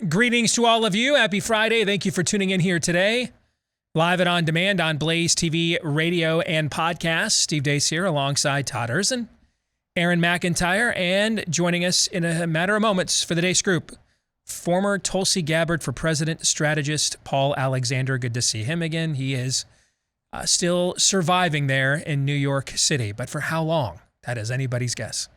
Greetings to all of you. Happy Friday. Thank you for tuning in here today. Live and on demand on BlazeTV, radio, and podcast. Steve Deace here alongside Todd Erzen, Aaron McIntyre, and joining us in a matter of moments for the Deace Group, former Tulsi Gabbard for President strategist Paul Alexander. Good to see him again. He is still surviving there in New York City, but for how long? That is anybody's guess.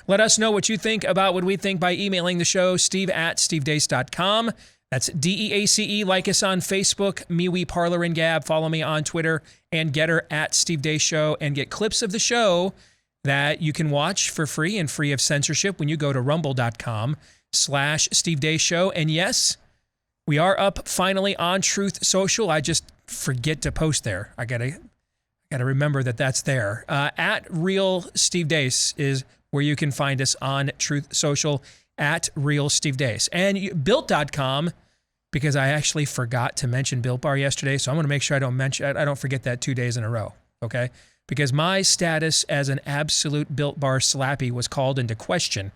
Let us know what you think about what we think by emailing the show, steve@stevedeace.com. That's DEACE. Like us on Facebook, MeWe, Parler, and Gab. Follow me on Twitter and Getter @Steve Deace Show, and get clips of the show that you can watch for free and free of censorship when you go to rumble.com/Steve Deace Show. And yes, we are up finally on Truth Social. I just forget to post there. I gotta remember that that's there. At Real Steve Deace is where you can find us on Truth Social, at Real Steve Deace. And Built.com, because I actually forgot to mention Built Bar yesterday, so I'm going to make sure I don't forget that 2 days in a row, okay? Because my status as an absolute Built Bar slappy was called into question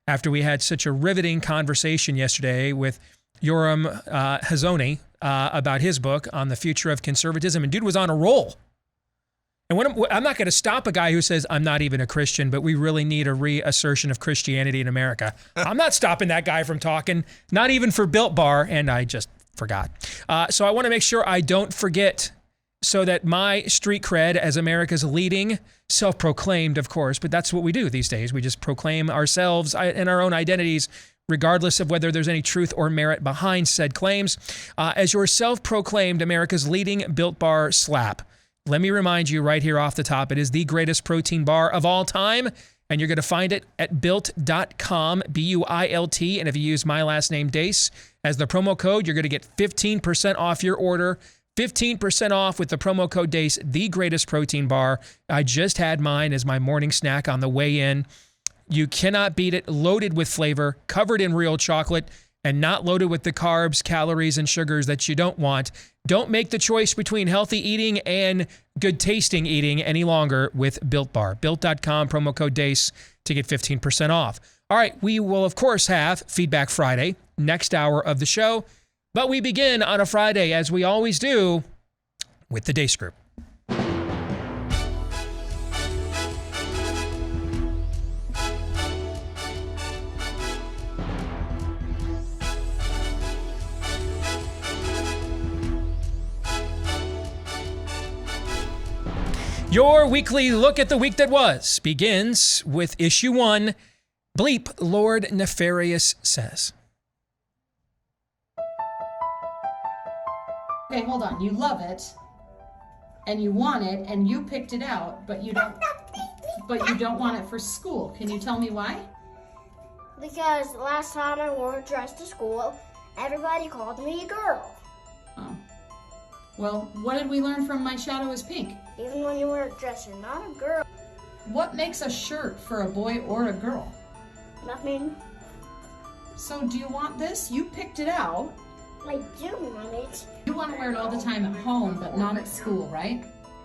after we had such a riveting conversation yesterday with Durham Hazoni about his book on the future of conservatism, and dude was on a roll. And I'm not going to stop a guy who says, I'm not even a Christian, but we really need a reassertion of Christianity in America. I'm not stopping that guy from talking, not even for Built Bar, and I just forgot. So I want to make sure I don't forget so that my street cred as America's leading, self-proclaimed, of course, but that's what we do these days. We just proclaim ourselves and our own identities, regardless of whether there's any truth or merit behind said claims. As your self-proclaimed America's leading Built Bar slap, let me remind you right here off the top, it is the greatest protein bar of all time, and you're going to find it at built.com, BUILT, and if you use my last name, Deace, as the promo code, you're going to get 15% off your order, 15% off with the promo code Deace, the greatest protein bar. I just had mine as my morning snack on the way in. You cannot beat it, loaded with flavor, covered in real chocolate, and not loaded with the carbs, calories, and sugars that you don't want. Don't make the choice between healthy eating and good tasting eating any longer with Built Bar. Built.com, promo code Deace to get 15% off. All right, we will, of course, have Feedback Friday, next hour of the show. But we begin on a Friday, as we always do, with the Deace Group. Your weekly look at the week that was begins with issue 1, Bleep, Lord Nefarious Says. Okay, hold on. You love it, and you want it, and you picked it out, but you don't want it for school. Can you tell me why? Because last time I wore a dress to school, everybody called me a girl. Oh. Well, what did we learn from My Shadow is Pink? Even when you wear a dress, you're not a girl. What makes a shirt for a boy or a girl? Nothing. So do you want this? You picked it out. I do want it. You want to wear it all the time at home, but not at school, right?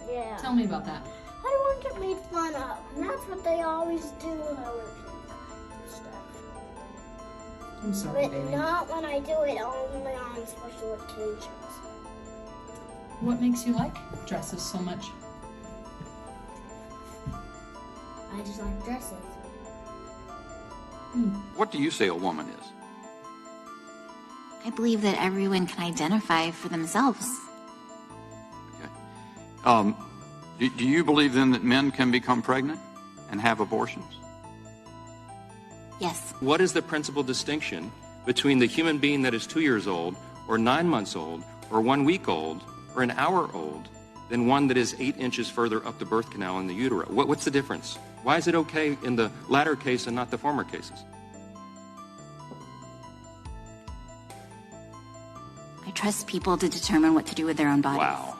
Yeah. Tell me about that. I don't want to get made fun of. And that's what they always do when I wear pink stuff. I'm sorry, But baby. not when I do it only on special occasions. What makes you like dresses so much? I just like dresses. What do you say a woman is? I believe that everyone can identify for themselves. Okay. Do you believe then that men can become pregnant and have abortions? Yes. What is the principal distinction between the human being that is 2 years old, or 9 months old, or 1 week old, or an hour old, than one that is 8 inches further up the birth canal in the utero? What's the difference? Why is it okay in the latter case and not the former cases? I trust people to determine what to do with their own bodies. Wow.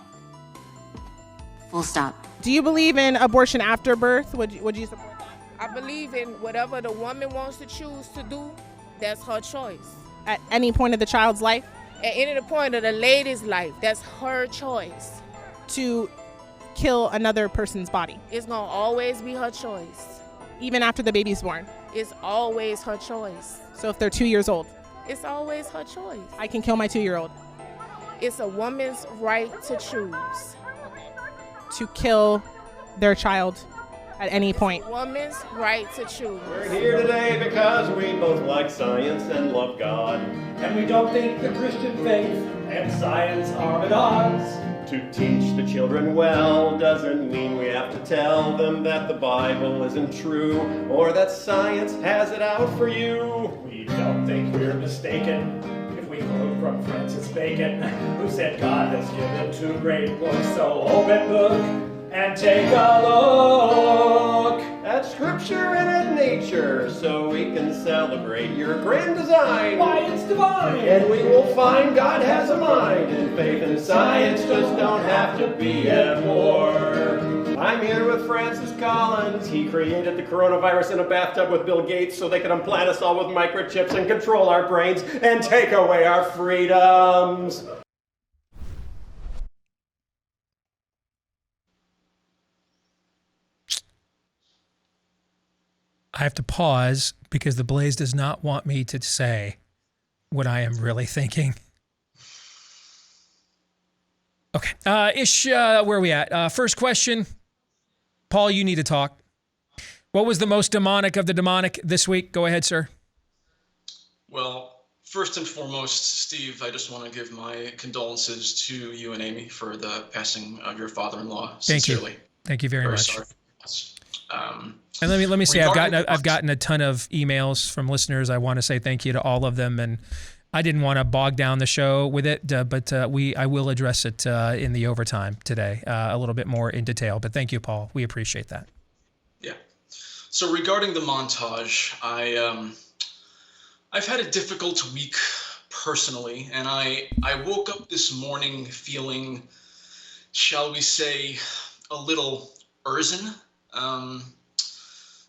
Full stop. Do you believe in abortion after birth? Would you support that? I believe in whatever the woman wants to choose to do, that's her choice. At any point of the child's life? At any point of the lady's life, that's her choice. To kill another person's body? It's going to always be her choice. Even after the baby's born? It's always her choice. So if they're 2 years old? It's always her choice. I can kill my 2-year-old. It's a woman's right to choose. To kill their child at any point. Woman's right to choose. We're here today because we both like science and love God. And we don't think the Christian faith and science are at odds. To teach the children well doesn't mean we have to tell them that the Bible isn't true or that science has it out for you. We don't think we're mistaken if we quote from Francis Bacon, who said God has given 2 great books, so open book and take a look at scripture and at nature, so we can celebrate your grand design. Why, it's divine! And we will find God has a mind, and faith and science just don't have to be at war. I'm here with Francis Collins. He created the coronavirus in a bathtub with Bill Gates so they could implant us all with microchips and control our brains and take away our freedoms. I have to pause because the Blaze does not want me to say what I am really thinking. Okay. Where are we at? First question. Paul, you need to talk. What was the most demonic of the demonic this week? Go ahead, sir. Well, first and foremost, Steve, I just want to give my condolences to you and Amy for the passing of your father-in-law. Sincerely. Thank you very much. Sorry. And let me say, I've gotten a ton of emails from listeners. I want to say thank you to all of them, and I didn't want to bog down the show with it, but I will address it in the overtime today, a little bit more in detail. But thank you, Paul. We appreciate that. Yeah. So regarding the montage, I've had a difficult week personally, and I woke up this morning feeling, shall we say, a little urzen.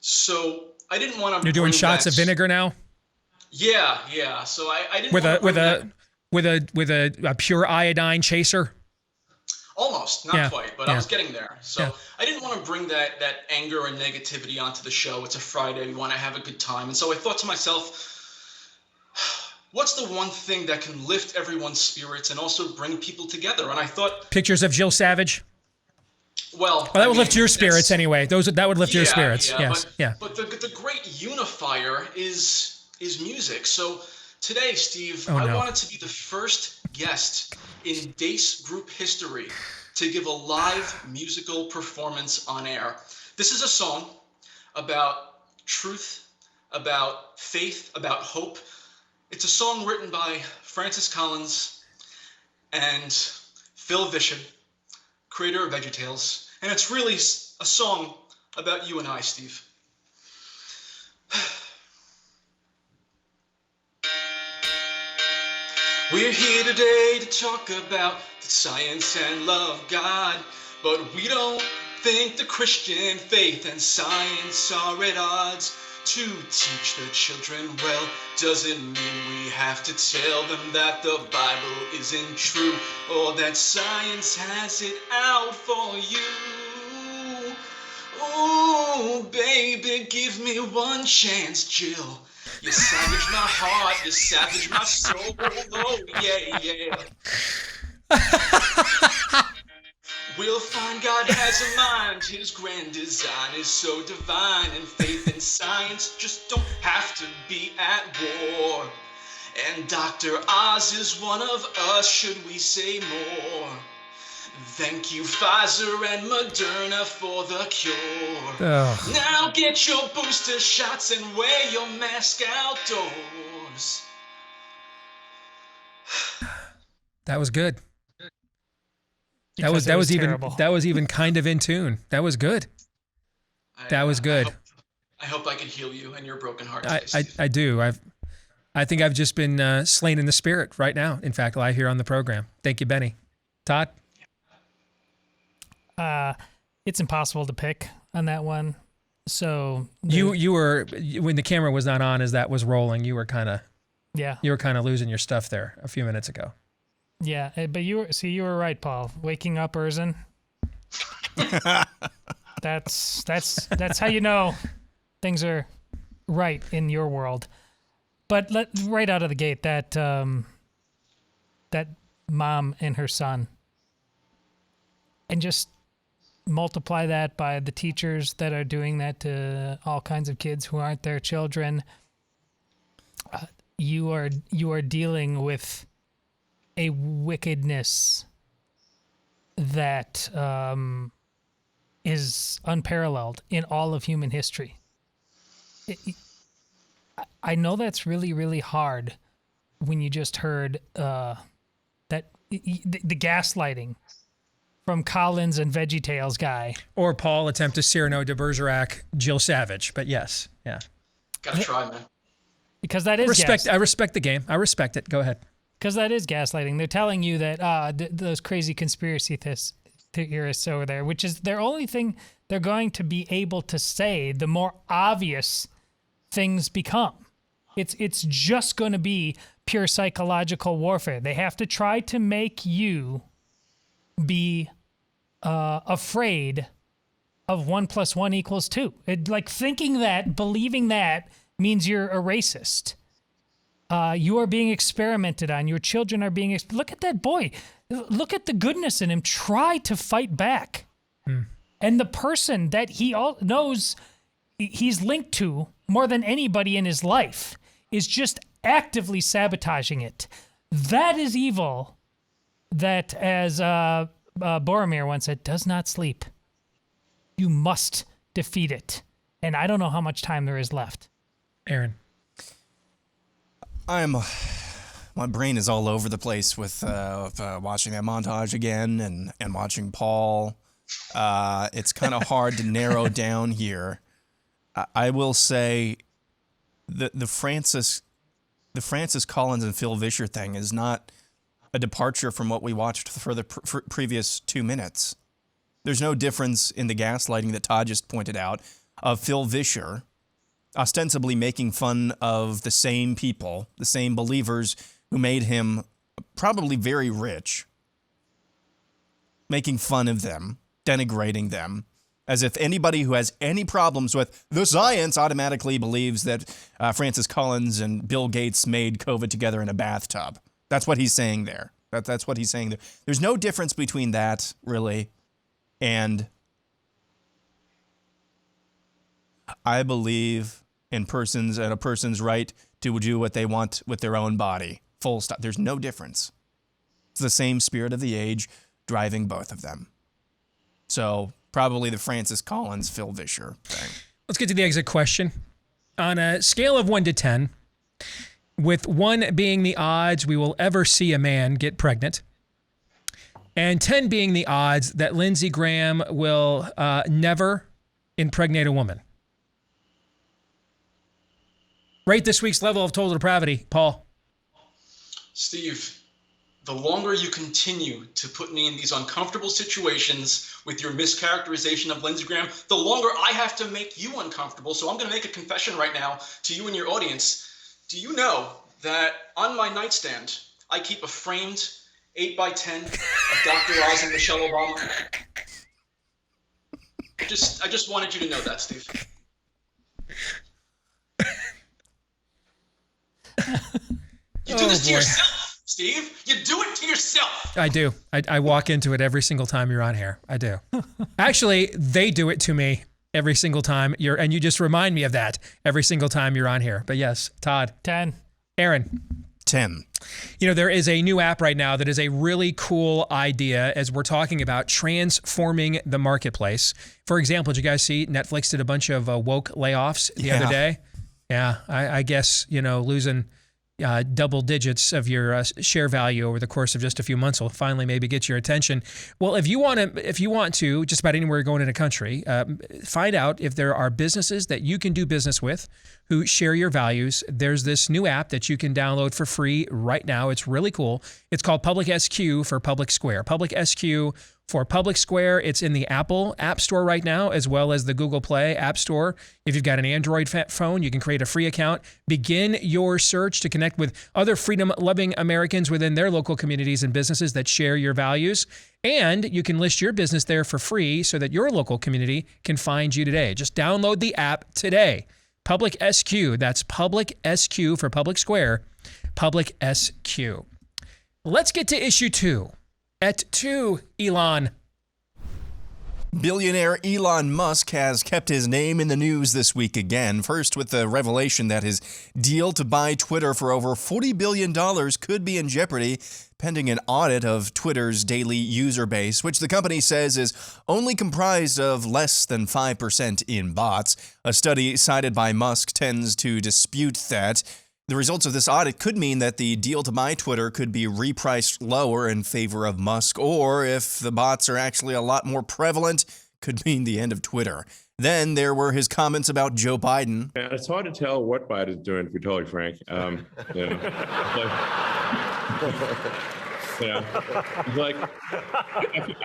So I didn't want to. You're doing shots of vinegar now. Yeah. So I didn't with a pure iodine chaser. Almost, not quite, but I was getting there. So Yeah. I didn't want to bring that anger and negativity onto the show. It's a Friday. We want to have a good time. And so I thought to myself, what's the one thing that can lift everyone's spirits and also bring people together? And I thought pictures of Jill Savage. Well, that would lift your spirits anyway. That would lift your spirits. Yes. But the great unifier is music. So today, Steve, I wanted to be the first guest in Dace Group history to give a live musical performance on air. This is a song about truth, about faith, about hope. It's a song written by Francis Collins and Phil Vishon, creator of VeggieTales, and it's really a song about you and I, Steve. We're here today to talk about the science and love God, but we don't think the Christian faith and science are at odds. To teach the children well doesn't mean we have to tell them that the Bible isn't true or that science has it out for you. Oh, baby, give me one chance, Jill. You savage my heart, you savage my soul. Oh, yeah. We'll find God has a mind, his grand design is so divine, and faith and science just don't have to be at war. And Dr. Oz is one of us, should we say more? Thank you, Pfizer and Moderna, for the cure. Oh. Now get your booster shots and wear your mask outdoors. That was good. That was even kind of in tune. That was good. That was good. I hope I can heal you and your broken heart. I do. I think I've just been slain in the spirit right now. In fact, live here on the program. Thank you, Benny. Todd? It's impossible to pick on that one. So you were, when the camera was not on as that was rolling, you were kind of losing your stuff there a few minutes ago. Yeah, but you were right, Paul. Waking up, Urzen. That's how you know things are right in your world. But right out of the gate, that that mom and her son, and just multiply that by the teachers that are doing that to all kinds of kids who aren't their children. You are dealing with a wickedness that is unparalleled in all of human history. I know that's really, really hard when you just heard that the gaslighting from Collins and VeggieTales guy. Or Paul attempt to Cyrano de Bergerac, Jill Savage. But yes, yeah. Gotta try, man. Because that is I respect the game. I respect it. Go ahead. Because that is gaslighting. They're telling you that those crazy conspiracy theorists over there, which is their only thing they're going to be able to say, the more obvious things become. It's just going to be pure psychological warfare. They have to try to make you be afraid of 1 + 1 = 2. Like thinking that, believing that means you're a racist. You are being experimented on. Your children are being... Look at that boy. Look at the goodness in him. Try to fight back. And the person that he knows he's linked to more than anybody in his life is just actively sabotaging it. That is evil that, as Boromir once said, does not sleep. You must defeat it. And I don't know how much time there is left. Aaron. My brain is all over the place with watching that montage again and watching Paul. It's kind of hard to narrow down here. I will say the Francis Collins and Phil Vischer thing is not a departure from what we watched for the previous 2 minutes. There's no difference in the gaslighting that Todd just pointed out of Phil Vischer ostensibly making fun of the same people, the same believers who made him probably very rich, making fun of them, denigrating them, as if anybody who has any problems with the science automatically believes that Francis Collins and Bill Gates made COVID together in a bathtub. That's what he's saying there. That's what he's saying there. There's no difference between that, really, and I believe in a person's right to do what they want with their own body. Full stop. There's no difference. It's the same spirit of the age driving both of them. So probably the Francis Collins, Phil Vischer thing. Let's get to the exit question. On a scale of 1 to 10, with 1 being the odds we will ever see a man get pregnant, and 10 being the odds that Lindsey Graham will never impregnate a woman. Rate this week's level of total depravity, Paul. Steve, the longer you continue to put me in these uncomfortable situations with your mischaracterization of Lindsey Graham, the longer I have to make you uncomfortable. So I'm going to make a confession right now to you and your audience. Do you know that on my nightstand, I keep a framed 8x10 of Dr. Oz and Michelle Obama? I just wanted you to know that, Steve. You do this to yourself, Steve. You do it to yourself. I do. I walk into it every single time you're on here. I do. Actually, they do it to me every single time and you just remind me of that every single time you're on here. But yes, Todd. 10. Aaron. 10. You know, there is a new app right now that is a really cool idea as we're talking about transforming the marketplace. For example, did you guys see Netflix did a bunch of woke layoffs the other day? Yeah, I guess, losing double digits of your share value over the course of just a few months will finally maybe get your attention. Well, if you want to, just about anywhere going in a country, find out if there are businesses that you can do business with who share your values. There's this new app that you can download for free right now. It's really cool. It's called Public SQ for Public Square. Public SQ for Public Square. It's in the Apple App Store right now, as well as the Google Play App Store. If you've got an Android phone, you can create a free account. Begin your search to connect with other freedom-loving Americans within their local communities and businesses that share your values. And you can list your business there for free so that your local community can find you today. Just download the app today. Public SQ. That's Public SQ for Public Square. Public SQ. Let's get to issue 2. At 2, Elon. Billionaire Elon Musk has kept his name in the news this week again. First, with the revelation that his deal to buy Twitter for over $40 billion could be in jeopardy, pending an audit of Twitter's daily user base, which the company says is only comprised of less than 5% in bots. A study cited by Musk tends to dispute that. The results of this audit could mean that the deal to buy Twitter could be repriced lower in favor of Musk, or if the bots are actually a lot more prevalent, could mean the end of Twitter. Then there were his comments about Joe Biden. Yeah, it's hard to tell what Biden's doing, to be totally frank. I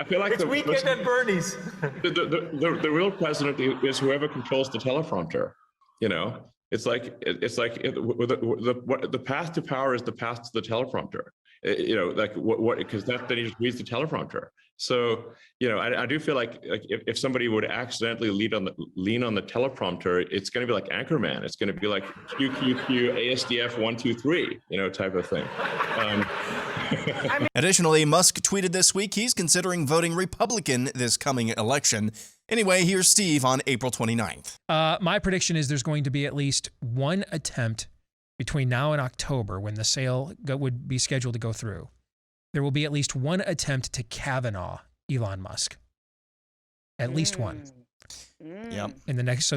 feel like it's weekend at Bernie's. The real president is whoever controls the teleprompter. It's like the path to power is the path to the teleprompter. Because then he just reads the teleprompter. So I do feel like if somebody would accidentally lean on the teleprompter, it's going to be like Anchorman. It's going to be like QQQ ASDF 123 type of thing. Additionally, Musk tweeted this week he's considering voting Republican this coming election. Anyway, here's Steve on April 29th. My prediction is there's going to be at least one attempt between now and October when the sale would be scheduled to go through. There will be at least one attempt to Kavanaugh Elon Musk. At least one. Yep. In the next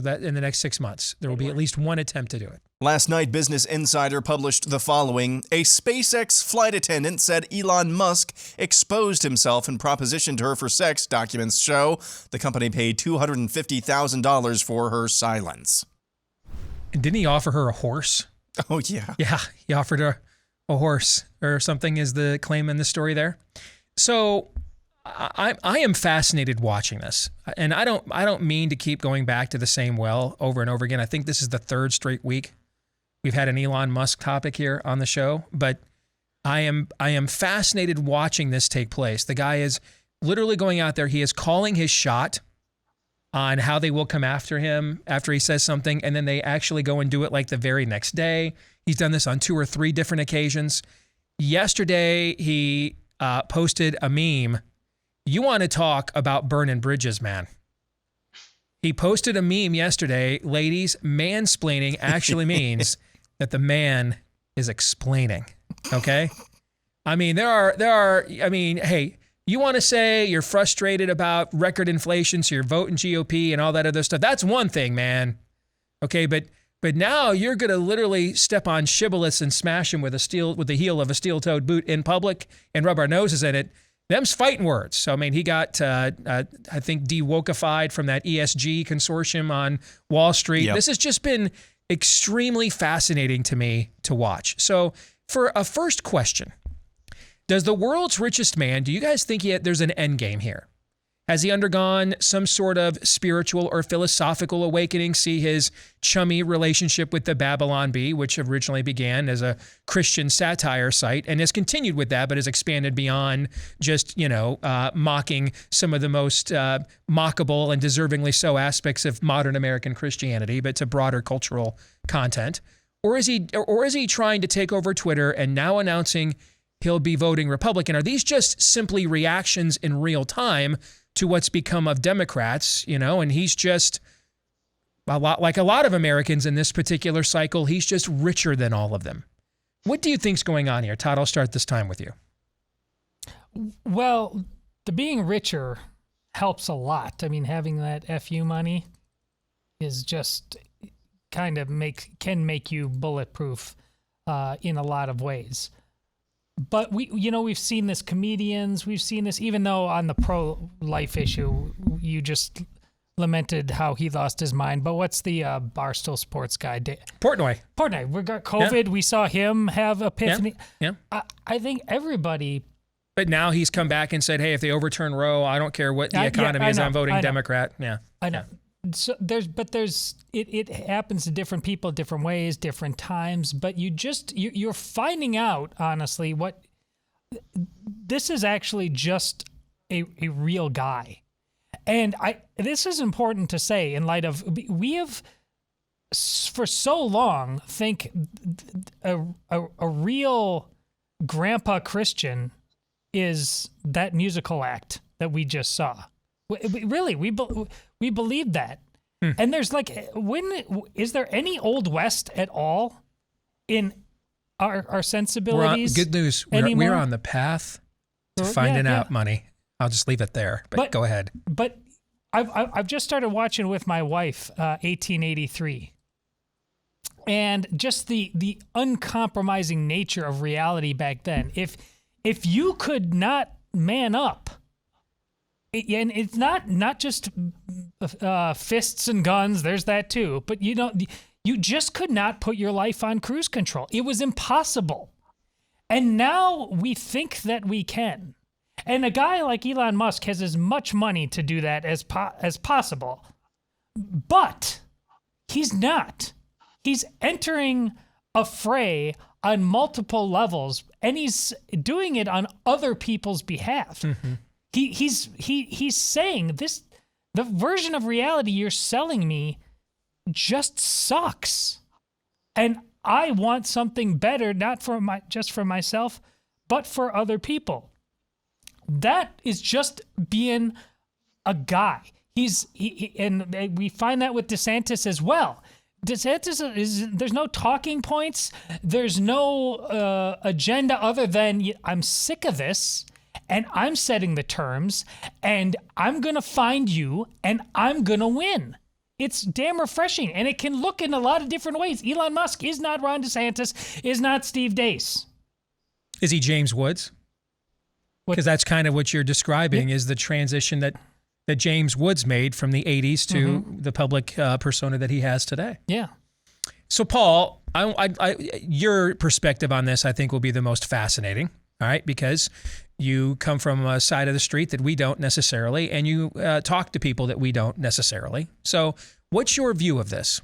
6 months, there will be at least one attempt to do it. Last night, Business Insider published the following. A SpaceX flight attendant said Elon Musk exposed himself and propositioned her for sex, documents show. The company paid $250,000 for her silence. And didn't he offer her a horse? Oh, yeah. Yeah, he offered her a horse or something is the claim in the story there. So I am fascinated watching this. And I don't mean to keep going back to the same well over and over again. I think this is the third straight week we've had an Elon Musk topic here on the show, but I am fascinated watching this take place. The guy is literally going out there. He is calling his shot on how they will come after him after he says something, and then they actually go and do it like the very next day. He's done this on 2 or 3 different occasions. Yesterday, he posted a meme. You want to talk about burning bridges, man. He posted a meme yesterday. Ladies, mansplaining actually means that the man is explaining, okay? I mean, hey, you want to say you're frustrated about record inflation, so you're voting GOP and all that other stuff. That's one thing, man. Okay, but now you're going to literally step on shibboleths and smash him with the heel of a steel-toed boot in public and rub our noses in it. Them's fighting words. So, I mean, he got, I think, de-wokeified from that ESG consortium on Wall Street. Yep. This has just been extremely fascinating to me to watch. So, for a first question, does the world's richest man, do you guys think there's an end game here? Has he undergone some sort of spiritual or philosophical awakening? See his chummy relationship with the Babylon Bee, which originally began as a Christian satire site and has continued with that, but has expanded beyond just, mocking some of the most mockable and deservingly so aspects of modern American Christianity, but to broader cultural content. Or is he trying to take over Twitter and now announcing he'll be voting Republican? Are these just simply reactions in real time to what's become of Democrats, and he's just like a lot of Americans in this particular cycle, he's just richer than all of them. What do you think's going on here? Todd, I'll start this time with you. Well, the being richer helps a lot. I mean, having that FU money is just kind of can make you bulletproof in a lot of ways. But we've seen this comedians, we've seen this, even though on the pro-life issue, you just lamented how he lost his mind. But what's the Barstool Sports guy? Portnoy. We got COVID. Yeah. We saw him have epiphany. Yeah. I think everybody. But now he's come back and said, hey, if they overturn Roe, I don't care what the economy is, I'm voting Democrat. Yeah. I know. Yeah. So it happens to different people, different ways, different times, but you're finding out, honestly, what this is actually just a real guy. And this is important to say in light of, we have for so long think a real grandpa Christian is that musical act that we just saw. Really, we believe that. And there's like, is there any Old West at all in our sensibilities? Good news. We're on the path to finding out, money. I'll just leave it there. But go ahead. But I've just started watching with my wife 1883. And just the uncompromising nature of reality back then. If you could not man up, and it's not just fists and guns, there's that too, but you just could not put your life on cruise control. It was impossible. And now we think that we can. And a guy like Elon Musk has as much money to do that as possible. But he's not. He's entering a fray on multiple levels, and he's doing it on other people's behalf. Mm-hmm. He's saying this, the version of reality you're selling me just sucks. And I want something better, not for just for myself, but for other people. That is just being a guy. And we find that with DeSantis as well. DeSantis there's no talking points. There's no agenda other than I'm sick of this and I'm setting the terms and I'm going to find you and I'm going to win. It's damn refreshing, and it can look in a lot of different ways. Elon Musk is not Ron DeSantis, is not Steve Deace. Is he James Woods? Because that's kind of what you're describing, is the transition that James Woods made from the 80s to the public persona that he has today. Yeah. So, Paul, your perspective on this, I think, will be the most fascinating, all right? Because you come from a side of the street that we don't necessarily, and you talk to people that we don't necessarily. So what's your view of this?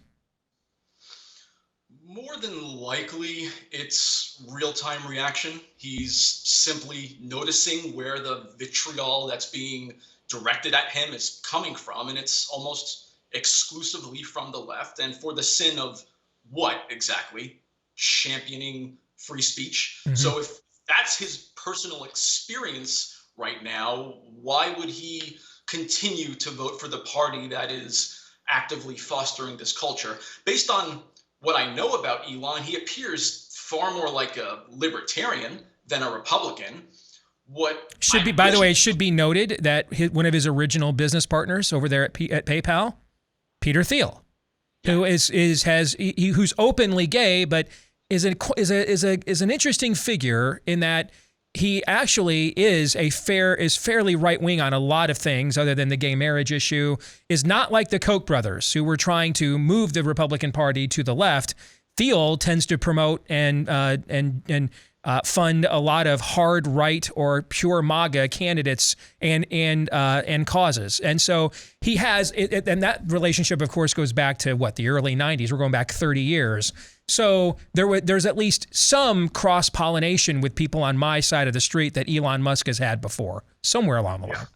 More than likely, it's real-time reaction. He's simply noticing where the vitriol that's being directed at him is coming from, and it's almost exclusively from the left. And for the sin of what exactly? Championing free speech. Mm-hmm. So if that's his personal experience right now, why would he continue to vote for the party that is actively fostering this culture? Based on what I know about Elon, he appears far more like a libertarian than a Republican. It should be noted that one of his original business partners over there at PayPal, Peter Thiel, who's openly gay, but is an interesting figure in that he actually is fairly right wing on a lot of things other than the gay marriage issue. Is not like the Koch brothers who were trying to move the Republican Party to the left. Thiel tends to promote and fund a lot of hard right or pure MAGA candidates and causes. And so he has, and that relationship, of course, goes back to the early 90s. We're going back 30 years. So there's at least some cross-pollination with people on my side of the street that Elon Musk has had before, somewhere along the line.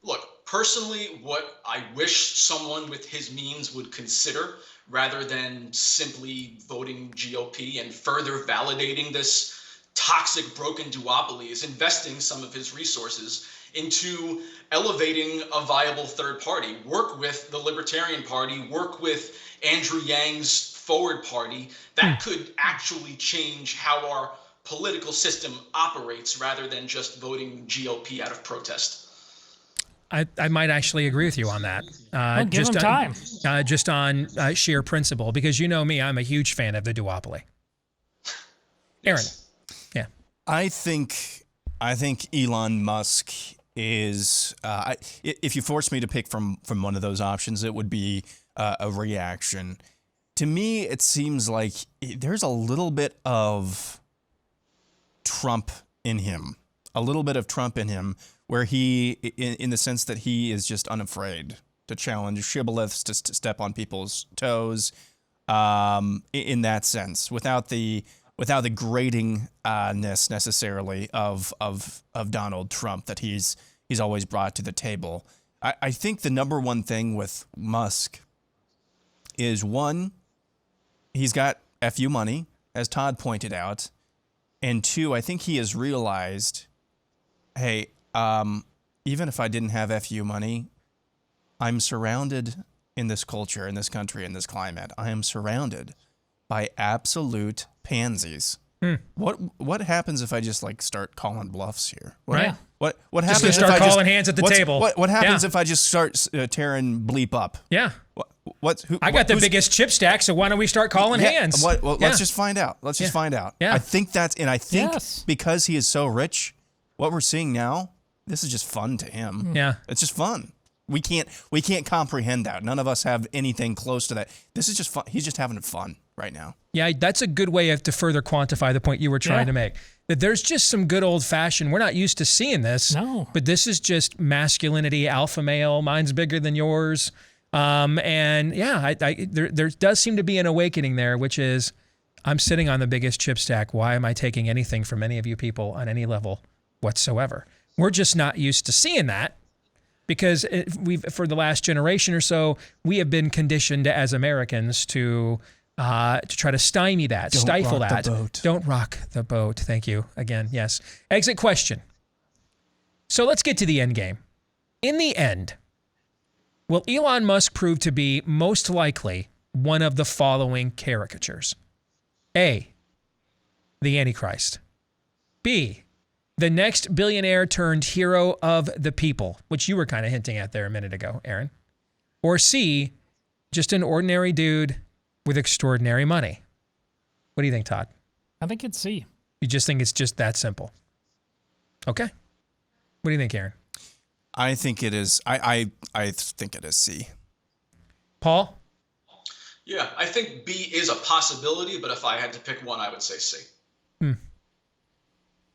Look, personally, what I wish someone with his means would consider, rather than simply voting GOP and further validating this toxic, broken duopoly, is investing some of his resources into elevating a viable third party. Work with the Libertarian Party, work with Andrew Yang's Forward Party. That could actually change how our political system operates rather than just voting GOP out of protest. I might actually agree with you on that. Give him time. Just on sheer principle, because you know me, I'm a huge fan of the duopoly. Aaron, yeah. I think Elon Musk is. If you force me to pick from one of those options, it would be a reaction. To me, it seems like there's a little bit of Trump in him. Where he, in the sense that he is just unafraid to challenge shibboleths, to step on people's toes, in that sense, without the gratingness necessarily of Donald Trump that he's always brought to the table. I think the number one thing with Musk is one, he's got FU money, as Todd pointed out. And two, I think he has realized, hey, even if I didn't have FU money, I'm surrounded in this culture, in this country, in this climate. I am surrounded by absolute pansies. What happens if I just like start calling bluffs here? What happens if start I calling hands at the table? What happens if I just start tearing bleep up? Yeah. I got the biggest chip stack, so why don't we start calling hands? Let's just find out. Let's just find out. Yeah. I think because he is so rich, what we're seeing now, this is just fun to him. Yeah. It's just fun. We can't comprehend that. None of us have anything close to that. This is just fun. He's just having fun right now. Yeah, that's a good way to further quantify the point you were trying to make. That there's just some good old-fashioned, we're not used to seeing this. No. But this is just masculinity, alpha male, mine's bigger than yours. And yeah, there does seem to be an awakening there, which is, I'm sitting on the biggest chip stack. Why am I taking anything from any of you people on any level whatsoever? We're just not used to seeing that. Because for the last generation or so, we have been conditioned as Americans to try to stymie that, stifle that. Don't rock the boat. Thank you again. Yes. Exit question. So let's get to the end game. In the end, will Elon Musk prove to be most likely one of the following caricatures? A, the Antichrist. B, the next billionaire turned hero of the people, which you were kind of hinting at there a minute ago, Aaron. Or C, just an ordinary dude with extraordinary money. What do you think, Todd? I think it's C. You just think it's just that simple? Okay. What do you think, Aaron? I think it is. I think it is C. Paul? Yeah, I think B is a possibility, but if I had to pick one, I would say C.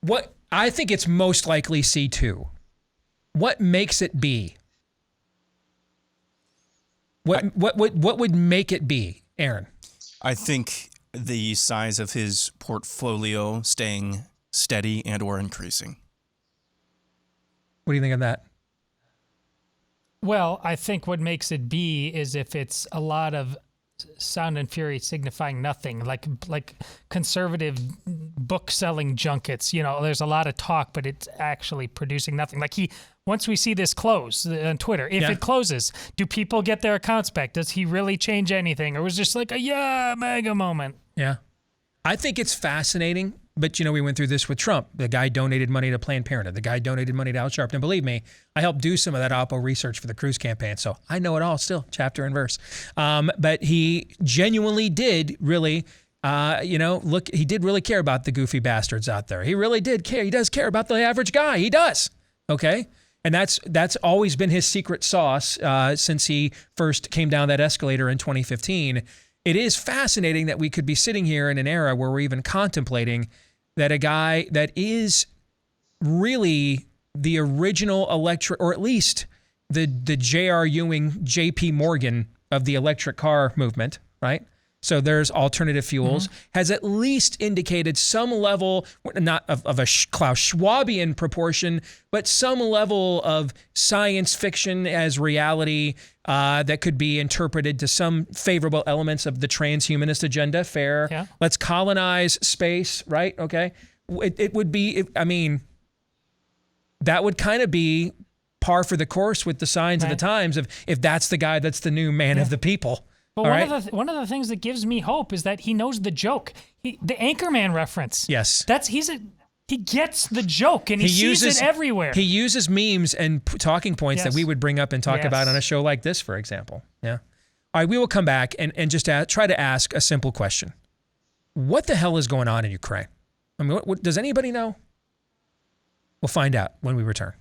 What? I think it's most likely C2. What makes it B? What would make it B, Aaron? I think the size of his portfolio staying steady and or increasing. What do you think of that? Well, I think what makes it B is if it's a lot of sound and fury signifying nothing, like conservative book selling junkets. You know, there's a lot of talk, but it's actually producing nothing. Like once we see this close on Twitter, if it closes, do people get their accounts back? Does he really change anything, or was it just like a mega moment? Yeah, I think it's fascinating. But, we went through this with Trump. The guy donated money to Planned Parenthood. The guy donated money to Al Sharpton. And believe me, I helped do some of that Oppo research for the Cruz campaign. So I know it all still, chapter and verse. But he genuinely did really, he did really care about the goofy bastards out there. He really did care. He does care about the average guy. He does. Okay? And that's always been his secret sauce since he first came down that escalator in 2015. It is fascinating that we could be sitting here in an era where we're even contemplating that a guy that is really the original electric, or at least the J.R. Ewing, J.P. Morgan of the electric car movement, right? So there's alternative fuels, has at least indicated some level, not of a Klaus Schwabian proportion, but some level of science fiction as reality that could be interpreted to some favorable elements of the transhumanist agenda. Fair. Yeah. Let's colonize space, right? Okay. It would be, that would kind of be par for the course with the signs of the times if that's the guy that's the new man of the people. But one of the things that gives me hope is that he knows the joke. The Anchorman reference. Yes. He gets the joke, and he sees it everywhere. He uses memes and talking points that we would bring up and talk about on a show like this, for example. Yeah. All right, we will come back and just try to ask a simple question. What the hell is going on in Ukraine? I mean, what does anybody know? We'll find out when we return.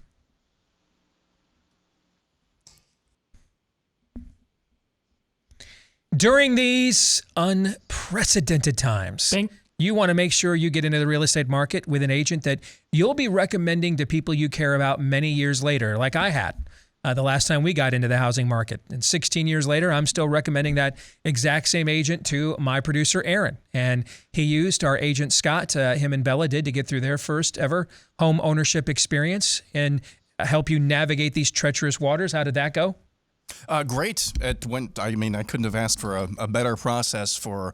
During these unprecedented times, you want to make sure you get into the real estate market with an agent that you'll be recommending to people you care about many years later, like I had the last time we got into the housing market. And 16 years later, I'm still recommending that exact same agent to my producer, Aaron. And he used our agent, Scott, him and Bella did, to get through their first ever home ownership experience and help you navigate these treacherous waters. How did that go? Great. It went. I mean, I couldn't have asked for a better process for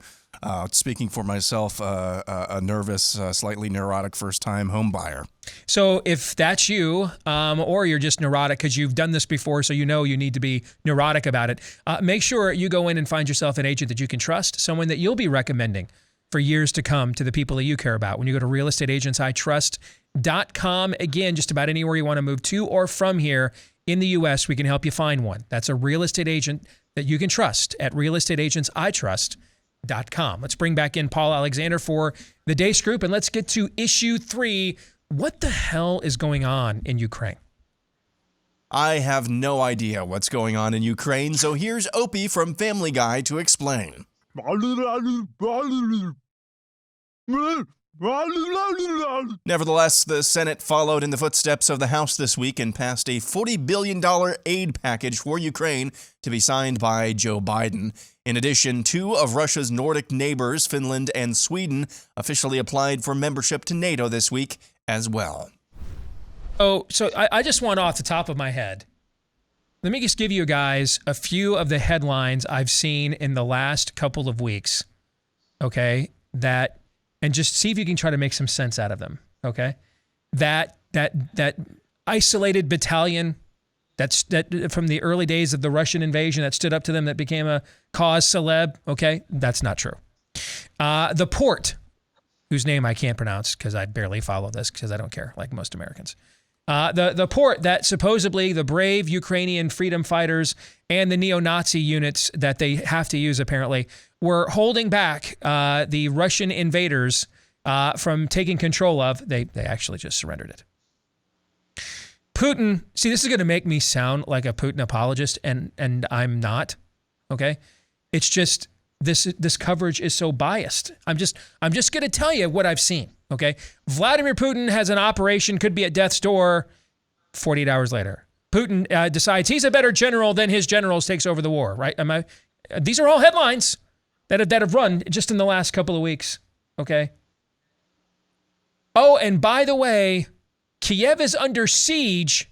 speaking for myself, a nervous, slightly neurotic first-time home buyer. So if that's you, or you're just neurotic because you've done this before, so you know you need to be neurotic about it, make sure you go in and find yourself an agent that you can trust, someone that you'll be recommending for years to come to the people that you care about. When you go to realestateagentsitrust.com, again, just about anywhere you want to move to or from here in the U.S., we can help you find one. That's a real estate agent that you can trust at realestateagentsitrust.com. Let's bring back in Paul Alexander for the Dace Group, and let's get to issue 3. What the hell is going on in Ukraine? I have no idea what's going on in Ukraine, so here's Opie from Family Guy to explain. Nevertheless, the Senate followed in the footsteps of the House this week and passed a $40 billion aid package for Ukraine to be signed by Joe Biden. In addition, 2 of Russia's Nordic neighbors, Finland and Sweden, officially applied for membership to NATO this week as well. So I just want off the top of my head, let me just give you guys a few of the headlines I've seen in the last couple of weeks, okay, and just see if you can try to make some sense out of them, okay? That isolated battalion that from the early days of the Russian invasion that stood up to them, that became a cause celeb, okay? That's not true. The port, whose name I can't pronounce because I barely follow this because I don't care, like most Americans. The port that supposedly the brave Ukrainian freedom fighters and the neo-Nazi units that they have to use apparently were holding back the Russian invaders from taking control of. They actually just surrendered it. Putin, see, this is going to make me sound like a Putin apologist, and I'm not, okay? It's just this coverage is so biased. I'm just going to tell you what I've seen. Okay, Vladimir Putin has an operation, could be at death's door. 48 hours later, Putin decides he's a better general than his generals, takes over the war. Right? These are all headlines that have run just in the last couple of weeks. Okay. Oh, and by the way, Kiev is under siege,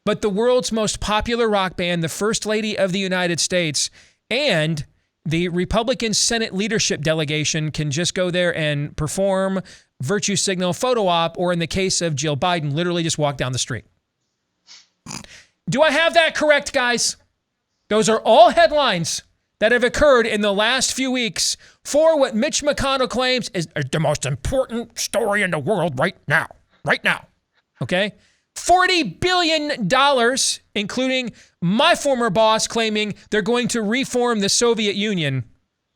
but the world's most popular rock band, the First Lady of the United States, and the Republican Senate leadership delegation can just go there and perform, virtue signal, photo op, or in the case of Jill Biden, literally just walk down the street. Do I have that correct, guys? Those are all headlines that have occurred in the last few weeks for what Mitch McConnell claims is the most important story in the world right now. Right now. Okay? $40 billion, including my former boss claiming they're going to reform the Soviet Union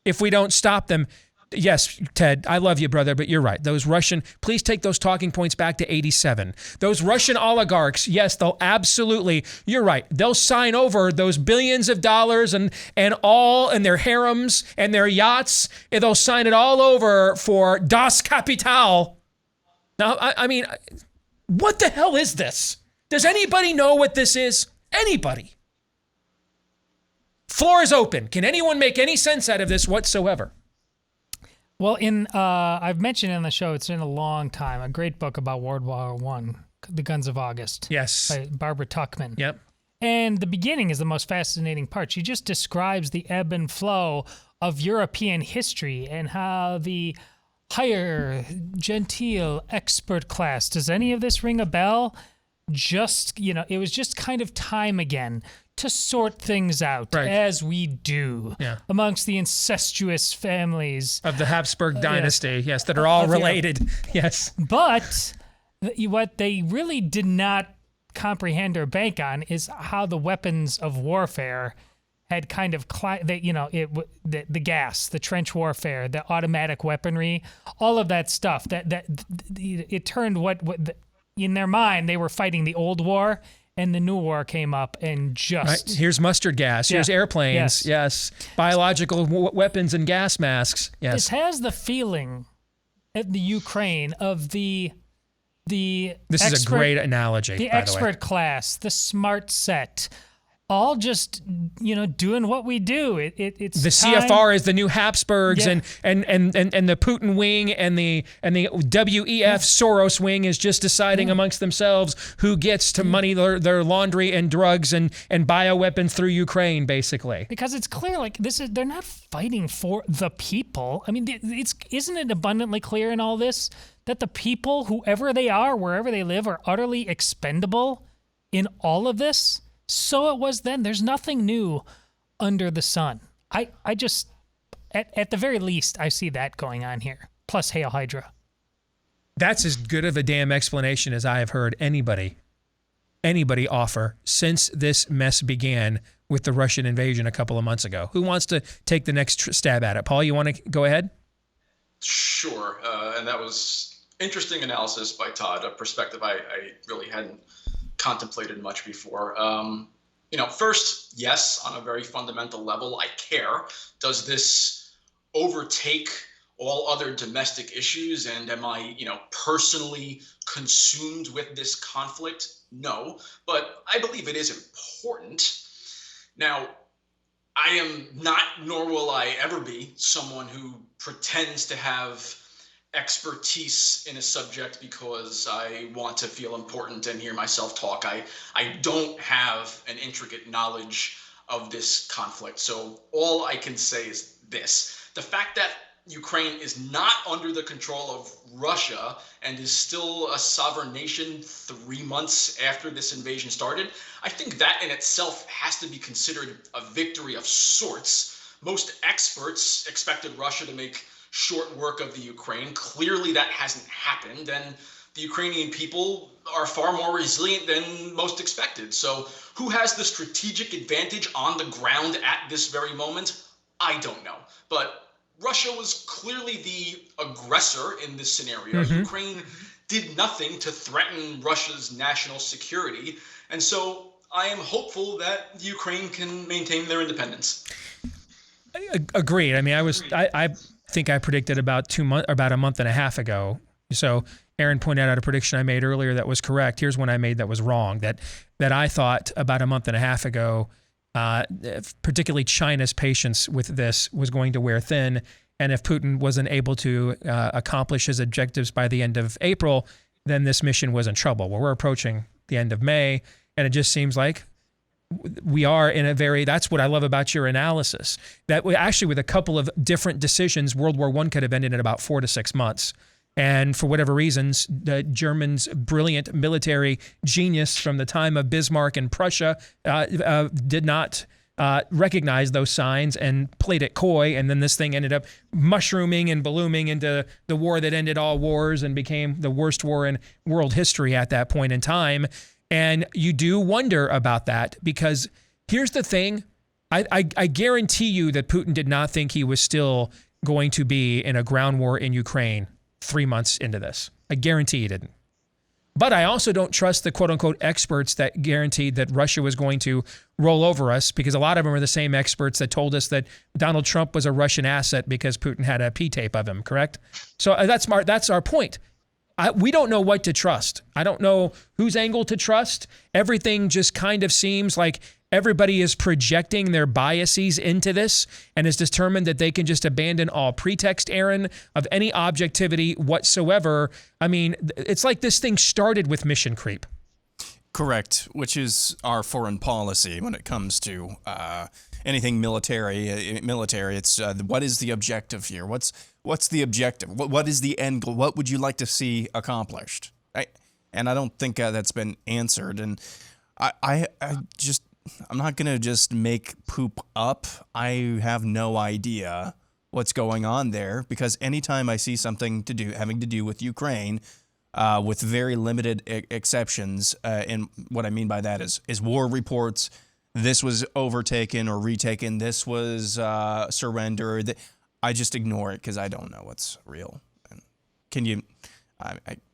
if we don't stop them. Yes, Ted, I love you, brother, but you're right. Those Russian, please take those talking points back to 87. Those Russian oligarchs, yes, they'll absolutely, you're right. They'll sign over those billions of dollars and their harems and their yachts, and they'll sign it all over for Das Kapital. Now, I mean, what the hell is this? Does anybody know what this is? Anybody? Floor is open. Can anyone make any sense out of this whatsoever? Well, I've mentioned on the show, it's been a long time, a great book about World War I, The Guns of August. Yes. By Barbara Tuchman. Yep. And the beginning is the most fascinating part. She just describes the ebb and flow of European history and how the higher, genteel, expert class. Does any of this ring a bell? It was just kind of time again to sort things out, right, as we do amongst the incestuous families of the Habsburg dynasty, yes, that are all related. Yes. But what they really did not comprehend or bank on is how the weapons of warfare had kind of, the gas, the trench warfare, the automatic weaponry, all of that stuff, that it turned in their mind, they were fighting the old war, and the new war came up and just... Right. Here's mustard gas. Here's airplanes. Yes. Biological weapons and gas masks. Yes. This has the feeling at the Ukraine of the This is a great analogy, the by expert the way. class, the smart set, all just, doing what we do. It's the CFR is the new Habsburgs, and the Putin wing and the WEF Soros wing is just deciding amongst themselves who gets to money their laundry and drugs and bioweapons through Ukraine, basically. Because it's clear, they're not fighting for the people. I mean, isn't it abundantly clear in all this that the people, whoever they are, wherever they live, are utterly expendable in all of this? So it was then. There's nothing new under the sun. I just, at the very least, I see that going on here. Plus Hail Hydra. That's as good of a damn explanation as I have heard anybody offer since this mess began with the Russian invasion a couple of months ago. Who wants to take the next stab at it? Paul, you want to go ahead? Sure. And that was interesting analysis by Todd, a perspective I really hadn't contemplated much before. First, yes, on a very fundamental level, I care. Does this overtake all other domestic issues, and am I, personally consumed with this conflict? No, but I believe it is important. Now, I am not, nor will I ever be, someone who pretends to have expertise in a subject because I want to feel important and hear myself talk. I don't have an intricate knowledge of this conflict. So all I can say is this: the fact that Ukraine is not under the control of Russia and is still a sovereign nation 3 months after this invasion started, I think that in itself has to be considered a victory of sorts. Most experts expected Russia to make short work of the Ukraine. Clearly that hasn't happened, and the Ukrainian people are far more resilient than most expected. So who has the strategic advantage on the ground at this very moment? I don't know. But Russia was clearly the aggressor in this scenario. Ukraine did nothing to threaten Russia's national security. And so I am hopeful that Ukraine can maintain their independence. Agreed. I mean, I think I predicted about a month and a half ago. So Aaron pointed out a prediction I made earlier that was correct. Here's one I made that was wrong. That I thought about a month and a half ago, particularly China's patience with this was going to wear thin, and if Putin wasn't able to accomplish his objectives by the end of April, then this mission was in trouble. Well, we're approaching the end of May, and it just seems like we are in a that's what I love about your analysis, that we actually, with a couple of different decisions, World War I could have ended in about 4 to 6 months. And for whatever reasons, the Germans' brilliant military genius from the time of Bismarck and Prussia did not recognize those signs and played it coy. And then this thing ended up mushrooming and blooming into the war that ended all wars and became the worst war in world history at that point in time. And you do wonder about that, because here's the thing. I guarantee you that Putin did not think he was still going to be in a ground war in Ukraine 3 months into this. I guarantee he didn't. But I also don't trust the quote-unquote experts that guaranteed that Russia was going to roll over us, because a lot of them are the same experts that told us that Donald Trump was a Russian asset because Putin had a P-tape of him, correct? So that's our point. We don't know what to trust. I don't know whose angle to trust. Everything just kind of seems like everybody is projecting their biases into this and is determined that they can just abandon all pretext, Aaron, of any objectivity whatsoever. I mean, it's like this thing started with mission creep. Correct, which is our foreign policy when it comes to anything military. It's what is the objective here? What's the objective? What is the end goal? What would you like to see accomplished? And I don't think that's been answered. And I'm not going to just make poop up. I have no idea what's going on there, because anytime I see something having to do with Ukraine, with very limited exceptions, and what I mean by that is war reports, this was overtaken or retaken, this was surrendered, I just ignore it because I don't know what's real. Can you,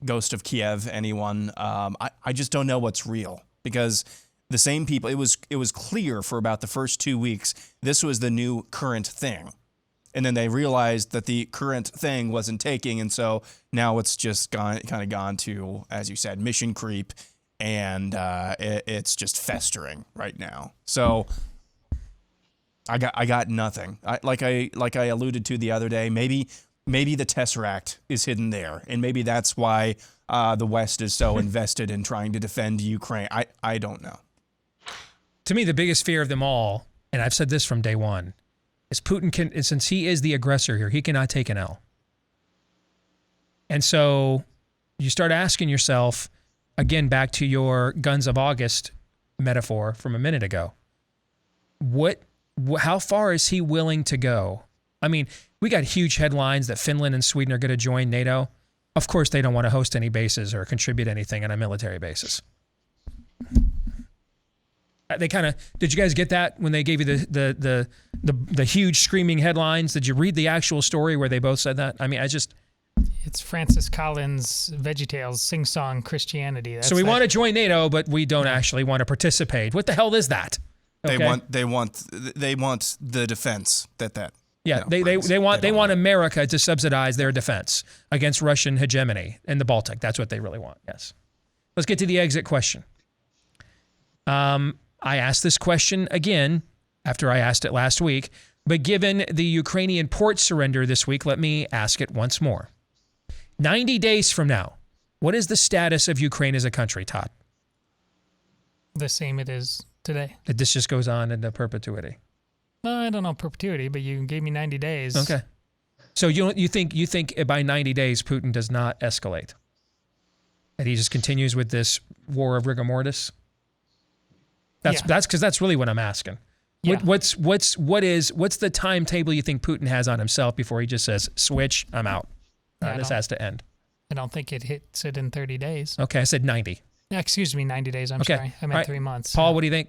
Ghost of Kiev, anyone? I just don't know what's real, because the same people, it was clear for about the first 2 weeks, this was the new current thing. And then they realized that the current thing wasn't taking, and so now it's just gone to, as you said, mission creep, and it's just festering right now. So I got nothing. Like I alluded to the other day, maybe the Tesseract is hidden there, and maybe that's why the West is so invested in trying to defend Ukraine. I don't know. To me, the biggest fear of them all, and I've said this from day one, is Putin since he is the aggressor here, he cannot take an L. And so you start asking yourself, again, back to your Guns of August metaphor from a minute ago, how far is he willing to go? I mean, we got huge headlines that Finland and Sweden are going to join NATO. Of course, they don't want to host any bases or contribute anything on a military basis. They kind of, did you guys get that when they gave you the huge screaming headlines? Did you read the actual story where they both said that? I mean, it's Francis Collins' VeggieTales sing-song Christianity. So we want to join NATO, but we don't actually want to participate. What the hell is that? Okay. They want the defense that. Yeah, they want America to subsidize their defense against Russian hegemony in the Baltic. That's what they really want. Yes. Let's get to the exit question. I asked this question again after I asked it last week, but given the Ukrainian port surrender this week, let me ask it once more. 90 days from now, what is the status of Ukraine as a country, Todd? The same it is today. That this just goes on into perpetuity. Well, I don't know perpetuity, but you gave me 90 days. Okay. So you think by 90 days Putin does not escalate? That he just continues with this war of rigor mortis? That's because that's really what I'm asking. Yeah. What's the timetable you think Putin has on himself before he just says, switch, I'm out. This has to end. I don't think it hits it in 30 days. Okay, I said 90. Excuse me, 90 days. I'm sorry. I meant 3 months. Paul, what do you think?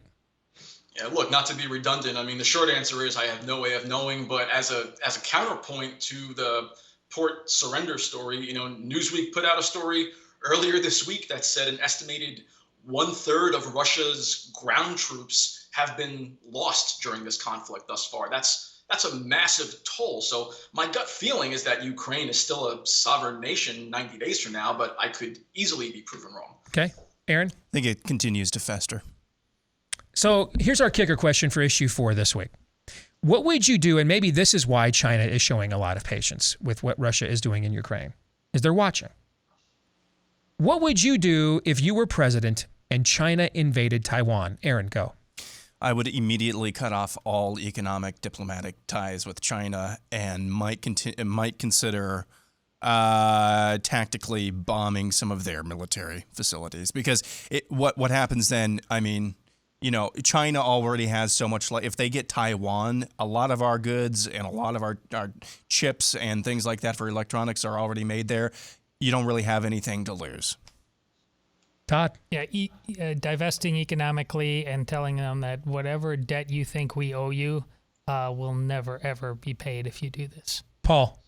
Yeah, look, not to be redundant, I mean, the short answer is I have no way of knowing, but as a counterpoint to the port surrender story, Newsweek put out a story earlier this week that said an estimated 1/3 of Russia's ground troops have been lost during this conflict thus far. That's a massive toll. So my gut feeling is that Ukraine is still a sovereign nation 90 days from now, but I could easily be proven wrong. Okay. Aaron? I think it continues to fester. So here's our kicker question for issue 4 this week. What would you do, and maybe this is why China is showing a lot of patience with what Russia is doing in Ukraine, is they're watching. What would you do if you were president and China invaded Taiwan? Aaron, go. I would immediately cut off all economic diplomatic ties with China and might consider tactically bombing some of their military facilities. Because what happens then, I mean, China already has so much. If they get Taiwan, a lot of our goods and a lot of our chips and things like that for electronics are already made there. You don't really have anything to lose. Todd? Yeah, divesting economically and telling them that whatever debt you think we owe you will never, ever be paid if you do this. Paul?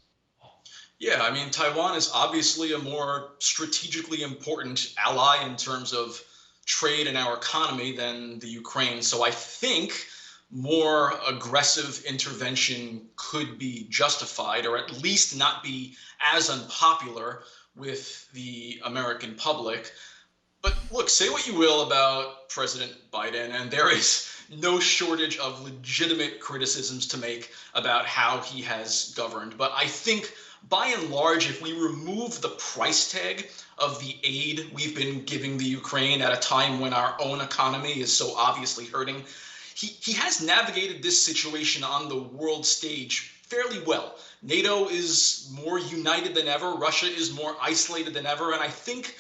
Yeah, I mean, Taiwan is obviously a more strategically important ally in terms of trade in our economy than the Ukraine. So I think more aggressive intervention could be justified, or at least not be as unpopular with the American public. But look, say what you will about President Biden, and there is no shortage of legitimate criticisms to make about how he has governed. But I think, by and large, if we remove the price tag of the aid we've been giving the Ukraine at a time when our own economy is so obviously hurting, he has navigated this situation on the world stage fairly well. NATO is more united than ever. Russia is more isolated than ever. And I think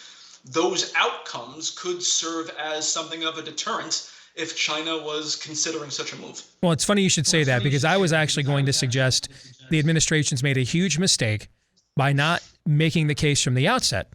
those outcomes could serve as something of a deterrent if China was considering such a move. Well, it's funny you should say that, because I was actually going to suggest the administration's made a huge mistake by not making the case from the outset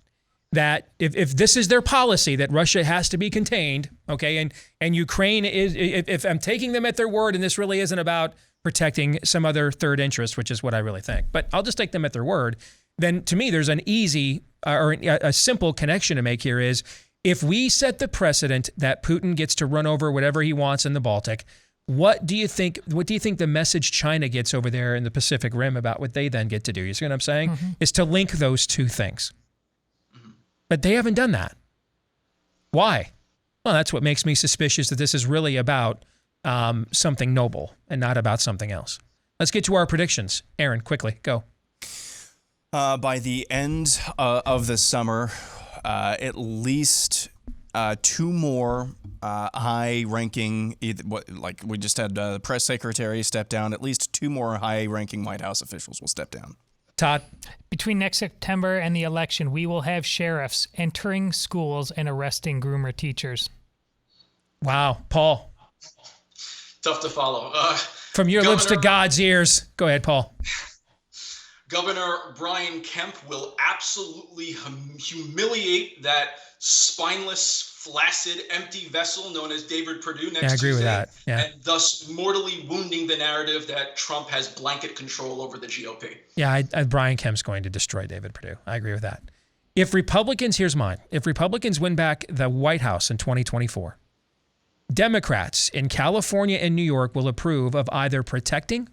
that if this is their policy, that Russia has to be contained, okay, and Ukraine is, if I'm taking them at their word, and this really isn't about protecting some other third interest, which is what I really think, but I'll just take them at their word, then to me there's an easy or a simple connection to make here is, if we set the precedent that Putin gets to run over whatever he wants in the Baltic, what do you think the message China gets over there in the Pacific Rim about what they then get to do? You see what I'm saying? Mm-hmm. Is to link those two things. Mm-hmm. But they haven't done that. Why? Well, that's what makes me suspicious that this is really about something noble and not about something else. Let's get to our predictions. Aaron, quickly, go. By the end of the summer, at least 2 more high-ranking, like we just had the press secretary step down, at least 2 more high-ranking White House officials will step down. Todd? Between next September and the election, we will have sheriffs entering schools and arresting groomer teachers. Wow. Paul? Tough to follow. From your lips to God's ears. Go ahead, Paul. Governor Brian Kemp will absolutely humiliate that spineless, flaccid, empty vessel known as David Perdue next I agree Tuesday, with that. Yeah. and thus mortally wounding the narrative that Trump has blanket control over the GOP. Yeah, Brian Kemp's going to destroy David Perdue. I agree with that. If Republicans, here's mine. If Republicans win back the White House in 2024, Democrats in California and New York will approve of either protecting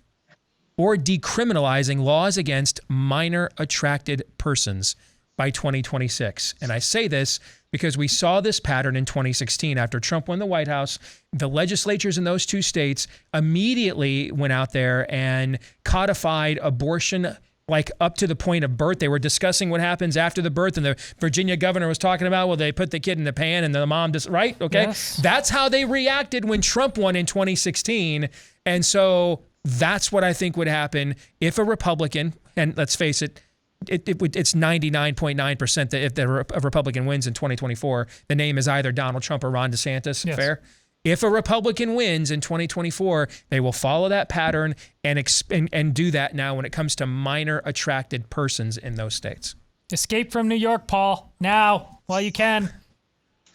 or decriminalizing laws against minor attracted persons by 2026. And I say this because we saw this pattern in 2016 after Trump won the White House. The legislatures in those 2 states immediately went out there and codified abortion like up to the point of birth. They were discussing what happens after the birth, and the Virginia governor was talking about, well, they put the kid in the pan and the mom just, right? Okay. Yes. That's how they reacted when Trump won in 2016. And so that's what I think would happen if a Republican, and let's face it, it's 99.9% that if a Republican wins in 2024, the name is either Donald Trump or Ron DeSantis. Yes. Fair? If a Republican wins in 2024, they will follow that pattern and do that now when it comes to minor attracted persons in those states. Escape from New York, Paul, now, while you can.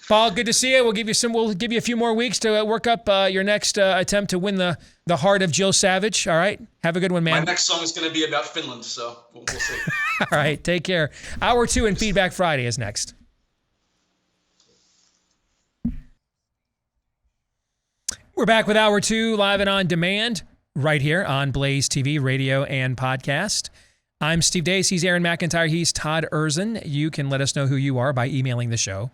Paul, good to see you. We'll give you a few more weeks to work up your next attempt to win the heart of Jill Savage. All right. Have a good one, man. My next song is going to be about Finland, so we'll see. All right. Take care. Hour 2 and Feedback Friday is next. We're back with Hour 2 live and on demand right here on Blaze TV, radio, and podcast. I'm Steve Deace. He's Aaron McIntyre. He's Todd Erzin. You can let us know who you are by emailing the show.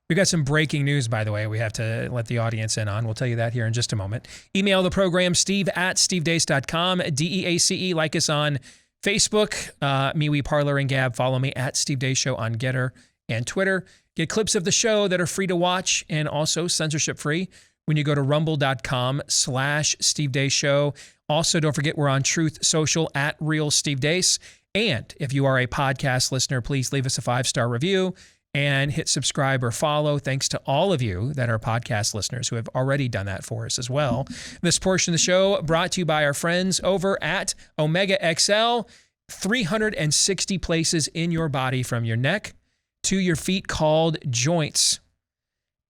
We've got some breaking news, by the way, we have to let the audience in on. We'll tell you that here in just a moment. Email the program, steve@stevedeace.com, DEACE. Like us on Facebook, MeWe, Parler, and Gab. Follow me at Steve Deace Show on Getter and Twitter. Get clips of the show that are free to watch and also censorship-free when you go to rumble.com/Steve Deace Show. Also, don't forget we're on Truth Social at Real Steve Deace. And if you are a podcast listener, please leave us a 5-star review and hit subscribe or follow. Thanks to all of you that are podcast listeners who have already done that for us as well. This portion of the show brought to you by our friends over at Omega XL. 360 places in your body from your neck to your feet called joints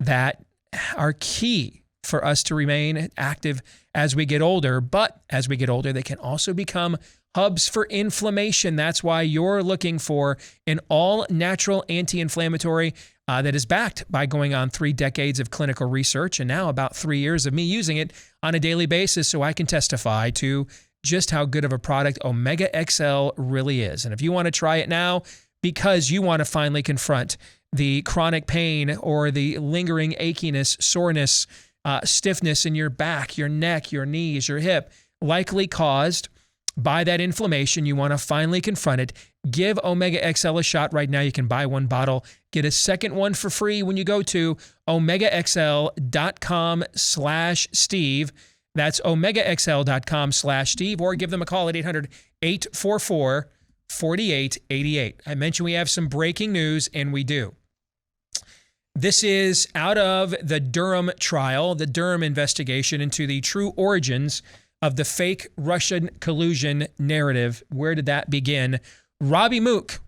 that are key for us to remain active as we get older. But as we get older, they can also become hubs for inflammation. That's why you're looking for an all-natural anti-inflammatory that is backed by going on 3 decades of clinical research and now about 3 years of me using it on a daily basis, so I can testify to just how good of a product Omega XL really is. And if you want to try it now because you want to finally confront the chronic pain or the lingering achiness, soreness, stiffness in your back, your neck, your knees, your hip, likely caused by that inflammation, you want to finally confront it. Give Omega XL a shot right now. You can buy 1 bottle, get a second one for free when you go to omegaxl.com/Steve. That's omegaxl.com/Steve, or give them a call at 800-844-4888. I mentioned we have some breaking news, and we do. This is out of the Durham trial, the Durham investigation into the true origins of the fake Russian collusion narrative. Where did that begin? Robbie Mook,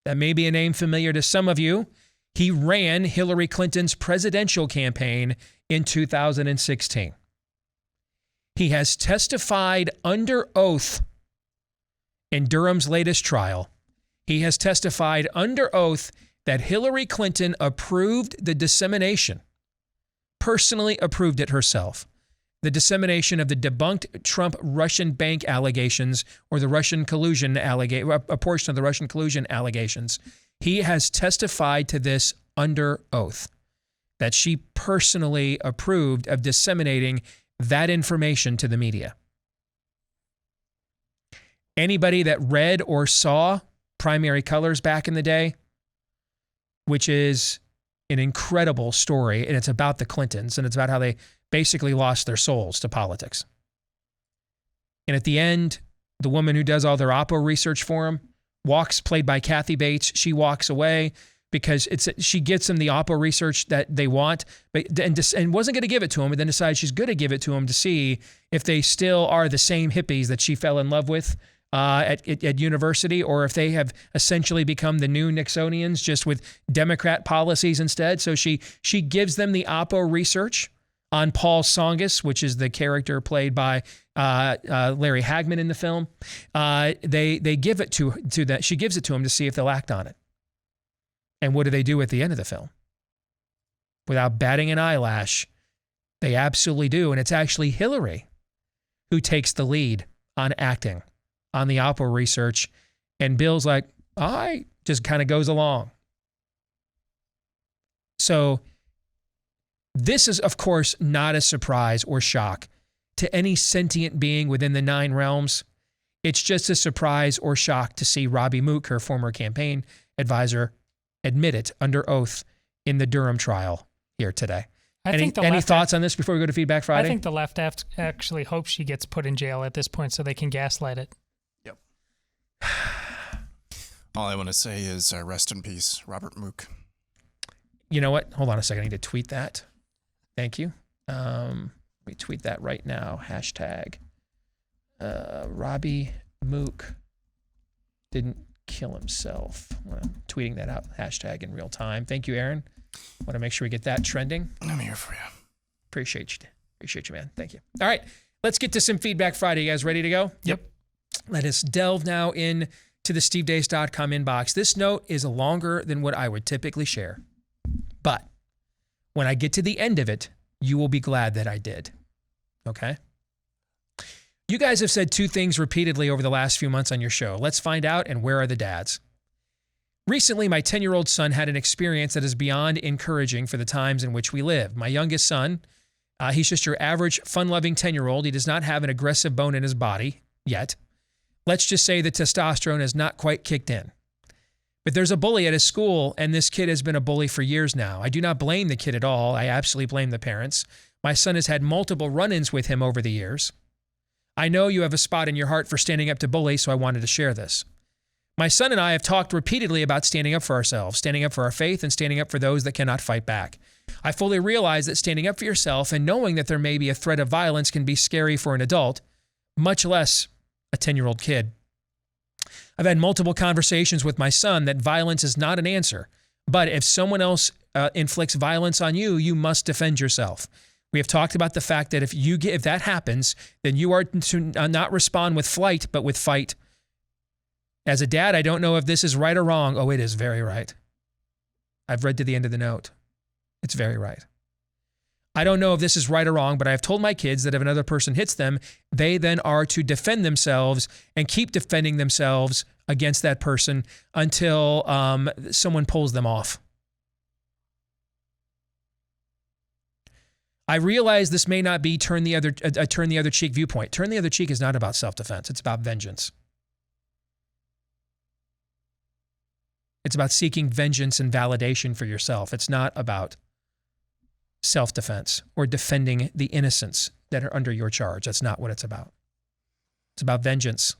that may be a name familiar to some of you. He ran Hillary Clinton's presidential campaign in 2016. He has testified under oath in Durham's latest trial. He has testified under oath that Hillary Clinton approved the dissemination, personally approved it herself, the dissemination of the debunked Trump Russian bank allegations, or the Russian collusion a portion of the Russian collusion allegations. He has testified to this under oath. that she personally approved of disseminating that information to the media. Anybody that read or saw Primary Colors back in the day, which is an incredible story, and it's about the Clintons, and it's about how they basically lost their souls to politics. And at the end, the woman who does all their Oppo research for them played by Kathy Bates, she walks away because she gets them the Oppo research that they want, and wasn't going to give it to them, but then decides she's going to give it to them to see if they still are the same hippies that she fell in love with at university, or if they have essentially become the new Nixonians, just with Democrat policies instead. So she gives them the Oppo research on Paul Tsongas, which is the character played by Larry Hagman in the film. They give it to that. She gives it to them to see if they'll act on it. And what do they do at the end of the film? Without batting an eyelash, they absolutely do. And it's actually Hillary who takes the lead on acting on the Oppo research. And Bill's like, all right, just kind of goes along. So this is, of course, not a surprise or shock to any sentient being within the 9 realms. It's just a surprise or shock to see Robbie Mook, her former campaign advisor, admit it under oath in the Durham trial here today. Any thoughts on this before we go to Feedback Friday? I think the left actually hopes she gets put in jail at this point so they can gaslight it. Yep. All I want to say is rest in peace, Robert Mook. You know what? Hold on a second. I need to tweet that. Thank you. Let me tweet that right now. Hashtag Robbie Mook didn't kill himself. I'm tweeting that out. Hashtag in real time. Thank you, Aaron. Want to make sure we get that trending. I'm here for you. Appreciate you, man. Thank you. All right. Let's get to some Feedback Friday. You guys ready to go? Yep. Let us delve now in to the stevedeace.com inbox. This note is longer than what I would typically share. But when I get to the end of it, you will be glad that I did. Okay? You guys have said 2 things repeatedly over the last few months on your show. Let's find out, and where are the dads? Recently, my 10-year-old son had an experience that is beyond encouraging for the times in which we live. My youngest son, he's just your average fun-loving 10-year-old. He does not have an aggressive bone in his body yet. Let's just say the testosterone has not quite kicked in. But there's a bully at his school, and this kid has been a bully for years now. I do not blame the kid at all. I absolutely blame the parents. My son has had multiple run-ins with him over the years. I know you have a spot in your heart for standing up to bullies, so I wanted to share this. My son and I have talked repeatedly about standing up for ourselves, standing up for our faith, and standing up for those that cannot fight back. I fully realize that standing up for yourself and knowing that there may be a threat of violence can be scary for an adult, much less a 10-year-old kid. I've had multiple conversations with my son that violence is not an answer, but if someone else inflicts violence on you, you must defend yourself. We have talked about the fact that if that happens, then you are to not respond with flight, but with fight. As a dad, I don't know if this is right or wrong. Oh, it is very right. I've read to the end of the note. It's very right. I don't know if this is right or wrong, but I have told my kids that if another person hits them, they then are to defend themselves and keep defending themselves against that person until someone pulls them off. I realize this may not be turn the other cheek viewpoint. Turn the other cheek is not about self-defense. It's about vengeance. It's about seeking vengeance and validation for yourself. It's not about self-defense or defending the innocents that are under your charge. That's not what it's about. It's about vengeance.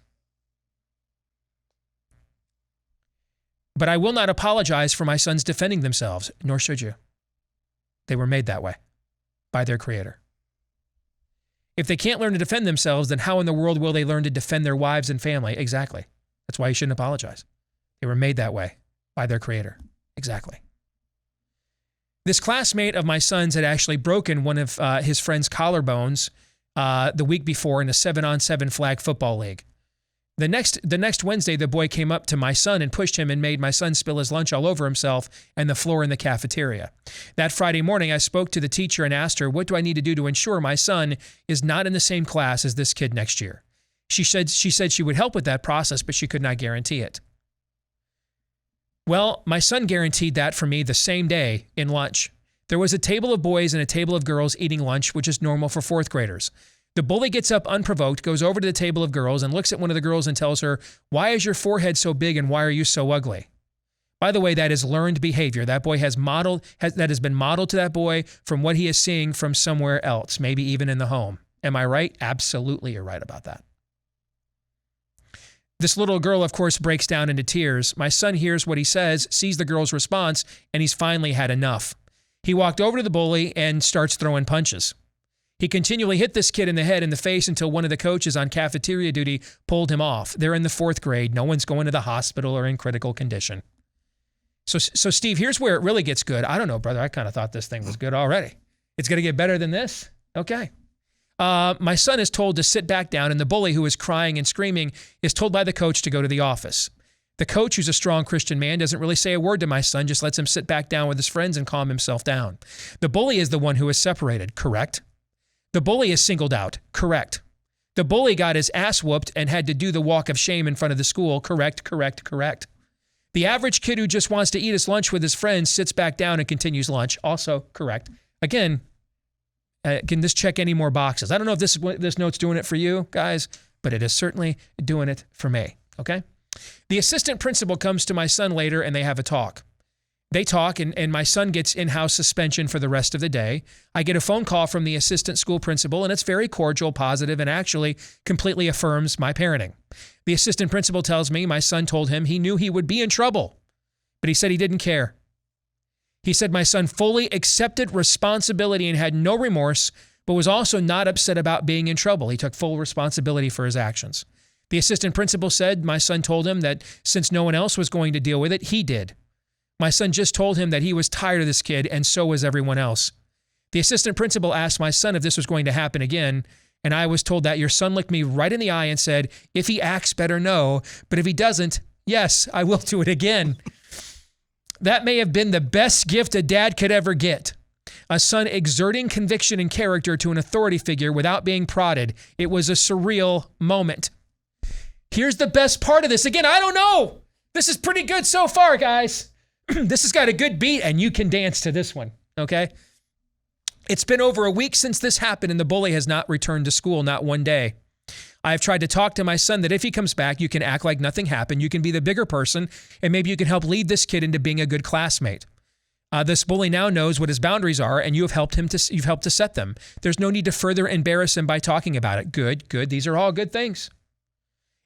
But I will not apologize for my sons defending themselves, nor should you. They were made that way by their creator. If they can't learn to defend themselves, then how in the world will they learn to defend their wives and family? Exactly. That's why you shouldn't apologize. They were made that way by their creator. Exactly. This classmate of my son's had actually broken one of his friend's collarbones the week before in a 7-on-7 flag football league. The next Wednesday, the boy came up to my son and pushed him and made my son spill his lunch all over himself and the floor in the cafeteria. That Friday morning, I spoke to the teacher and asked her, what do I need to do to ensure my son is not in the same class as this kid next year? She said she would help with that process, but she could not guarantee it. Well, my son guaranteed that for me the same day in lunch. There was a table of boys and a table of girls eating lunch, which is normal for fourth graders. The bully gets up unprovoked, goes over to the table of girls and looks at one of the girls and tells her, "Why is your forehead so big and why are you so ugly?" By the way, that is learned behavior. That boy has been modeled to that boy from what he is seeing from somewhere else, maybe even in the home. Am I right? Absolutely, you're right about that. This little girl, of course, breaks down into tears. My son hears what he says, sees the girl's response, and he's finally had enough. He walked over to the bully and starts throwing punches. He continually hit this kid in the head and the face until one of the coaches on cafeteria duty pulled him off. They're in the fourth grade. No one's going to the hospital or in critical condition. So Steve, here's where it really gets good. I don't know, brother. I kind of thought this thing was good already. It's going to get better than this? Okay. My son is told to sit back down, and the bully, who is crying and screaming, is told by the coach to go to the office. The coach, who's a strong Christian man, doesn't really say a word to my son, just lets him sit back down with his friends and calm himself down. The bully is the one who is separated, correct? The bully is singled out, correct? The bully got his ass whooped and had to do the walk of shame in front of the school, correct, correct, correct. The average kid who just wants to eat his lunch with his friends sits back down and continues lunch, also correct. Again, can this check any more boxes? I don't know if this note's doing it for you guys, but it is certainly doing it for me, okay? The assistant principal comes to my son later and they have a talk. They talk and my son gets in-house suspension for the rest of the day. I get a phone call from the assistant school principal and it's very cordial, positive, and actually completely affirms my parenting. The assistant principal tells me my son told him he knew he would be in trouble, but he said he didn't care. He said my son fully accepted responsibility and had no remorse, but was also not upset about being in trouble. He took full responsibility for his actions. The assistant principal said my son told him that since no one else was going to deal with it, he did. My son just told him that he was tired of this kid, and so was everyone else. The assistant principal asked my son if this was going to happen again, and I was told that your son looked me right in the eye and said, if he acts better, no, but if he doesn't, yes, I will do it again. That may have been the best gift a dad could ever get. A son exerting conviction and character to an authority figure without being prodded. It was a surreal moment. Here's the best part of this. Again, I don't know. This is pretty good so far, guys. This has got a good beat, and you can dance to this one, okay? It's been over a week since this happened, and the bully has not returned to school, not one day. I have tried to talk to my son that if he comes back, you can act like nothing happened. You can be the bigger person, and maybe you can help lead this kid into being a good classmate. This bully now knows what his boundaries are, and you've helped to set them. There's no need to further embarrass him by talking about it. Good, good. These are all good things.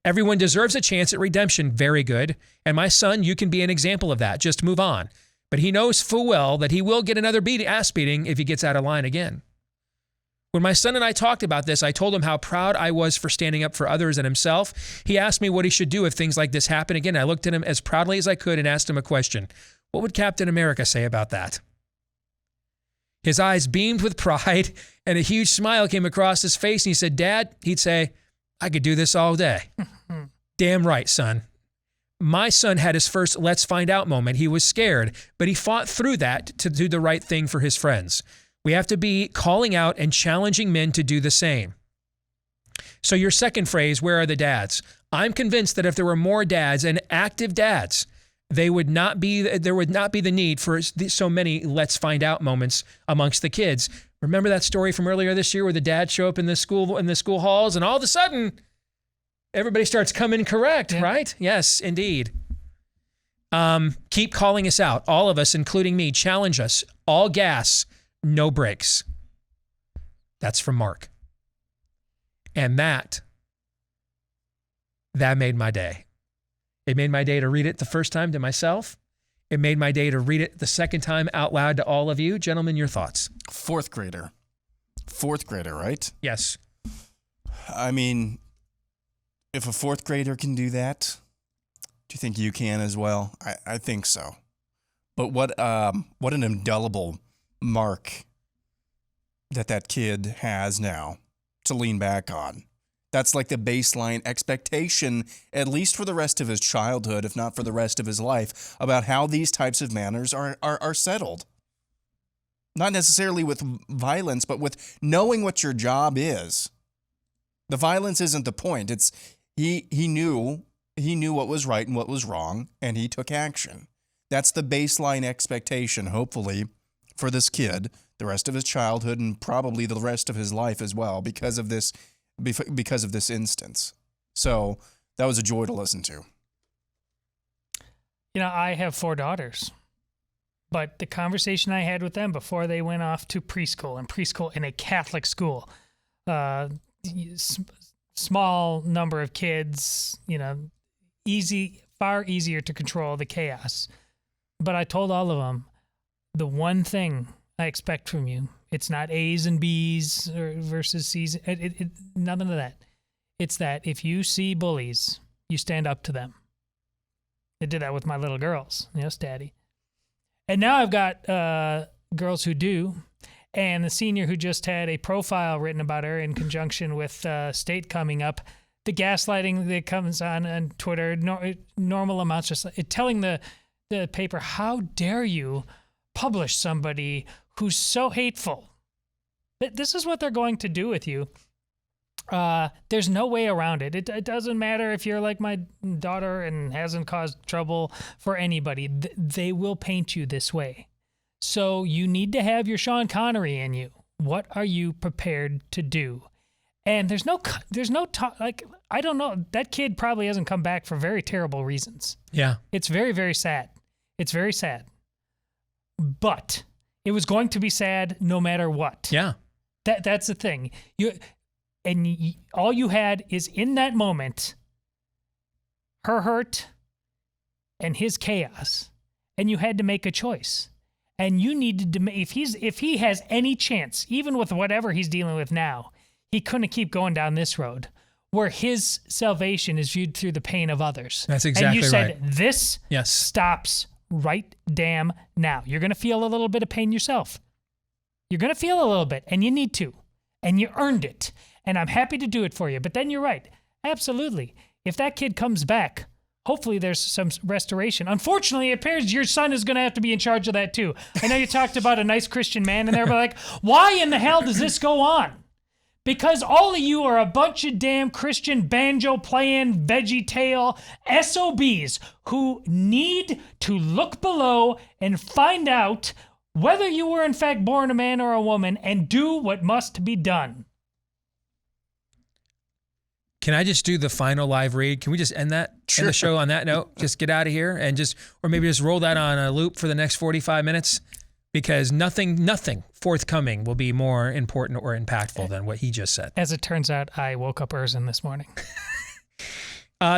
Everyone deserves a chance at redemption. Very good. And my son, you can be an example of that. Just move on. But he knows full well that he will get another ass beating if he gets out of line again. When my son and I talked about this, I told him how proud I was for standing up for others and himself. He asked me what he should do if things like this happen again. I looked at him as proudly as I could and asked him a question. What would Captain America say about that? His eyes beamed with pride and a huge smile came across his face and he said, Dad, he'd say, I could do this all day. Damn right, son. My son had his first let's find out moment. He was scared, but he fought through that to do the right thing for his friends. We have to be calling out and challenging men to do the same. So your second phrase, where are the dads? I'm convinced that if there were more dads and active dads, there would not be the need for so many let's find out moments amongst the kids. Remember that story from earlier this year where the dads show up in the school halls and all of a sudden everybody starts coming correct, right? Yes, indeed. Keep calling us out. All of us, including me, challenge us. All gas, no brakes. That's from Mark. And that made my day. It made my day to read it the first time to myself. It made my day to read it the second time out loud to all of you. Gentlemen, your thoughts. Fourth grader, right? Yes. I mean, if a fourth grader can do that, do you think you can as well? I think so. But what an indelible mark that kid has now to lean back on. That's like the baseline expectation, at least for the rest of his childhood, if not for the rest of his life, about how these types of manners are settled. Not necessarily with violence, but with knowing what your job is. The violence isn't the point. It's he knew what was right and what was wrong, and he took action. That's the baseline expectation, hopefully, for this kid the rest of his childhood and probably the rest of his life as well because of this instance. So that was a joy to listen to. You know, I have 4 daughters, but the conversation I had with them before they went off to preschool in a Catholic school, small number of kids, you know, far easier to control the chaos. But I told all of them, the one thing I expect from you, it's not A's and B's versus C's, nothing of that. It's that if you see bullies, you stand up to them. I did that with my little girls. Yes, Daddy. And now I've got girls who do, and the senior who just had a profile written about her in conjunction with State coming up, the gaslighting that comes on Twitter, normal amounts, just telling the paper, how dare you publish somebody who's so hateful. This is what they're going to do with you. There's no way around it. It doesn't matter if you're like my daughter and hasn't caused trouble for anybody. They will paint you this way. So you need to have your Sean Connery in you. What are you prepared to do? And there's no talk. Like, I don't know. That kid probably hasn't come back for very terrible reasons. Yeah. It's very, very sad. It's very sad. But it was going to be sad no matter what. Yeah. That's the thing. All you had is in that moment, her hurt and his chaos, and you had to make a choice. And you needed to, if he has any chance, even with whatever he's dealing with now, he couldn't keep going down this road where his salvation is viewed through the pain of others. That's exactly right. And you said, this stops right damn now. You're going to feel a little bit of pain yourself. You're going to feel a little bit, and you need to. And you earned it. And I'm happy to do it for you. But then you're right. Absolutely. If that kid comes back, hopefully there's some restoration. Unfortunately, it appears your son is going to have to be in charge of that too. I know you talked about a nice Christian man in there, but like, why in the hell does this go on? Because all of you are a bunch of damn Christian banjo-playing, veggie-tail SOBs who need to look below and find out whether you were in fact born a man or a woman and do what must be done. Can I just do the final live read? Can we just end that end the show on that note? Just get out of here and or maybe just roll that on a loop for the next 45 minutes? Because nothing forthcoming will be more important or impactful than what he just said. As it turns out, I woke up Erzin this morning.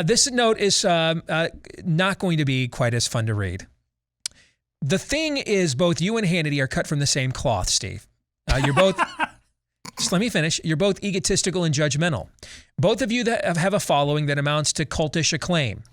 This note is not going to be quite as fun to read. The thing is, both you and Hannity are cut from the same cloth, Steve. You're both... Just let me finish. You're both egotistical and judgmental. Both of you that have a following that amounts to cultish acclaim.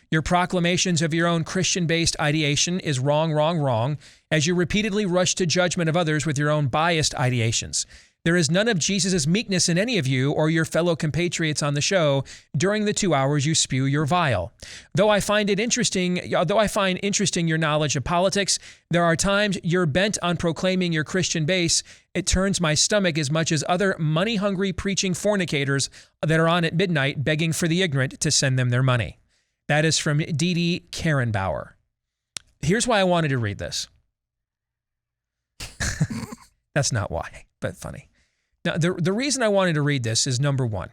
Your proclamations of your own Christian-based ideation is wrong, wrong, wrong, as you repeatedly rush to judgment of others with your own biased ideations. There is none of Jesus' meekness in any of you or your fellow compatriots on the show during the 2 hours you spew your vile. Though I find interesting your knowledge of politics, there are times you're bent on proclaiming your Christian base. It turns my stomach as much as other money-hungry preaching fornicators that are on at midnight begging for the ignorant to send them their money. That is from Dee Dee Karenbauer. Here's why I wanted to read this. That's not why, but funny. Now, the reason I wanted to read this is number one.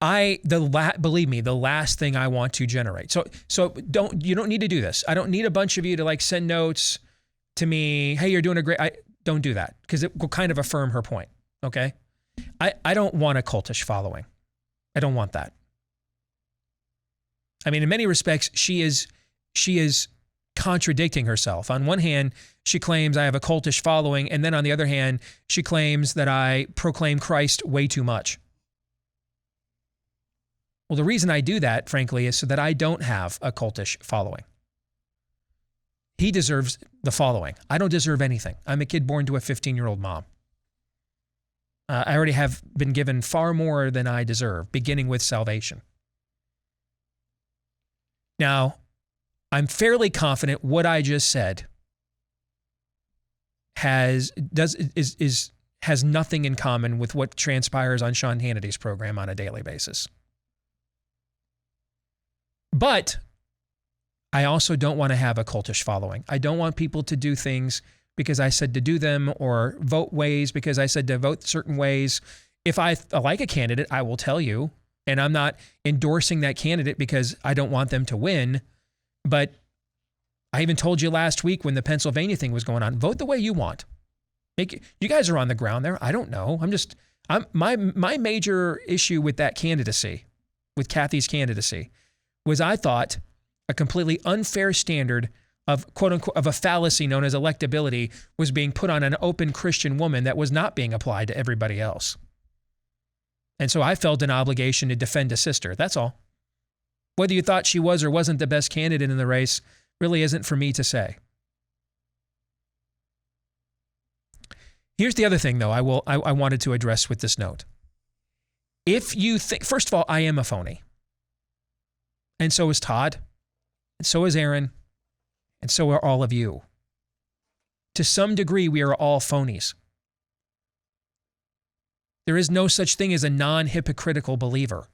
Believe me, the last thing I want to generate. So you don't need to do this. I don't need a bunch of you to like send notes to me. Hey, you're doing a great. Don't do that because it will kind of affirm her point. Okay, I don't want a cultish following. I don't want that. I mean, in many respects, she is contradicting herself. On one hand, she claims I have a cultish following, and then on the other hand, she claims that I proclaim Christ way too much. Well, the reason I do that, frankly, is so that I don't have a cultish following. He deserves the following. I don't deserve anything. I'm a kid born to a 15-year-old mom. I already have been given far more than I deserve, beginning with salvation. Now, I'm fairly confident what I just said has nothing in common with what transpires on Sean Hannity's program on a daily basis. But I also don't want to have a cultish following. I don't want people to do things because I said to do them, or vote ways because I said to vote certain ways. If I like a candidate, I will tell you, and I'm not endorsing that candidate because I don't want them to win. But I even told you last week when the Pennsylvania thing was going on, vote the way you want. You guys are on the ground there. I don't know. My major issue with that candidacy, with Kathy's candidacy, was I thought a completely unfair standard of quote unquote of a fallacy known as electability was being put on an open Christian woman that was not being applied to everybody else. And so I felt an obligation to defend a sister. That's all. Whether you thought she was or wasn't the best candidate in the race really isn't for me to say. Here's the other thing, though, I wanted to address with this note. If you think, first of all, I am a phony. And so is Todd. And so is Aaron. And so are all of you. To some degree, we are all phonies. There is no such thing as a non-hypocritical believer.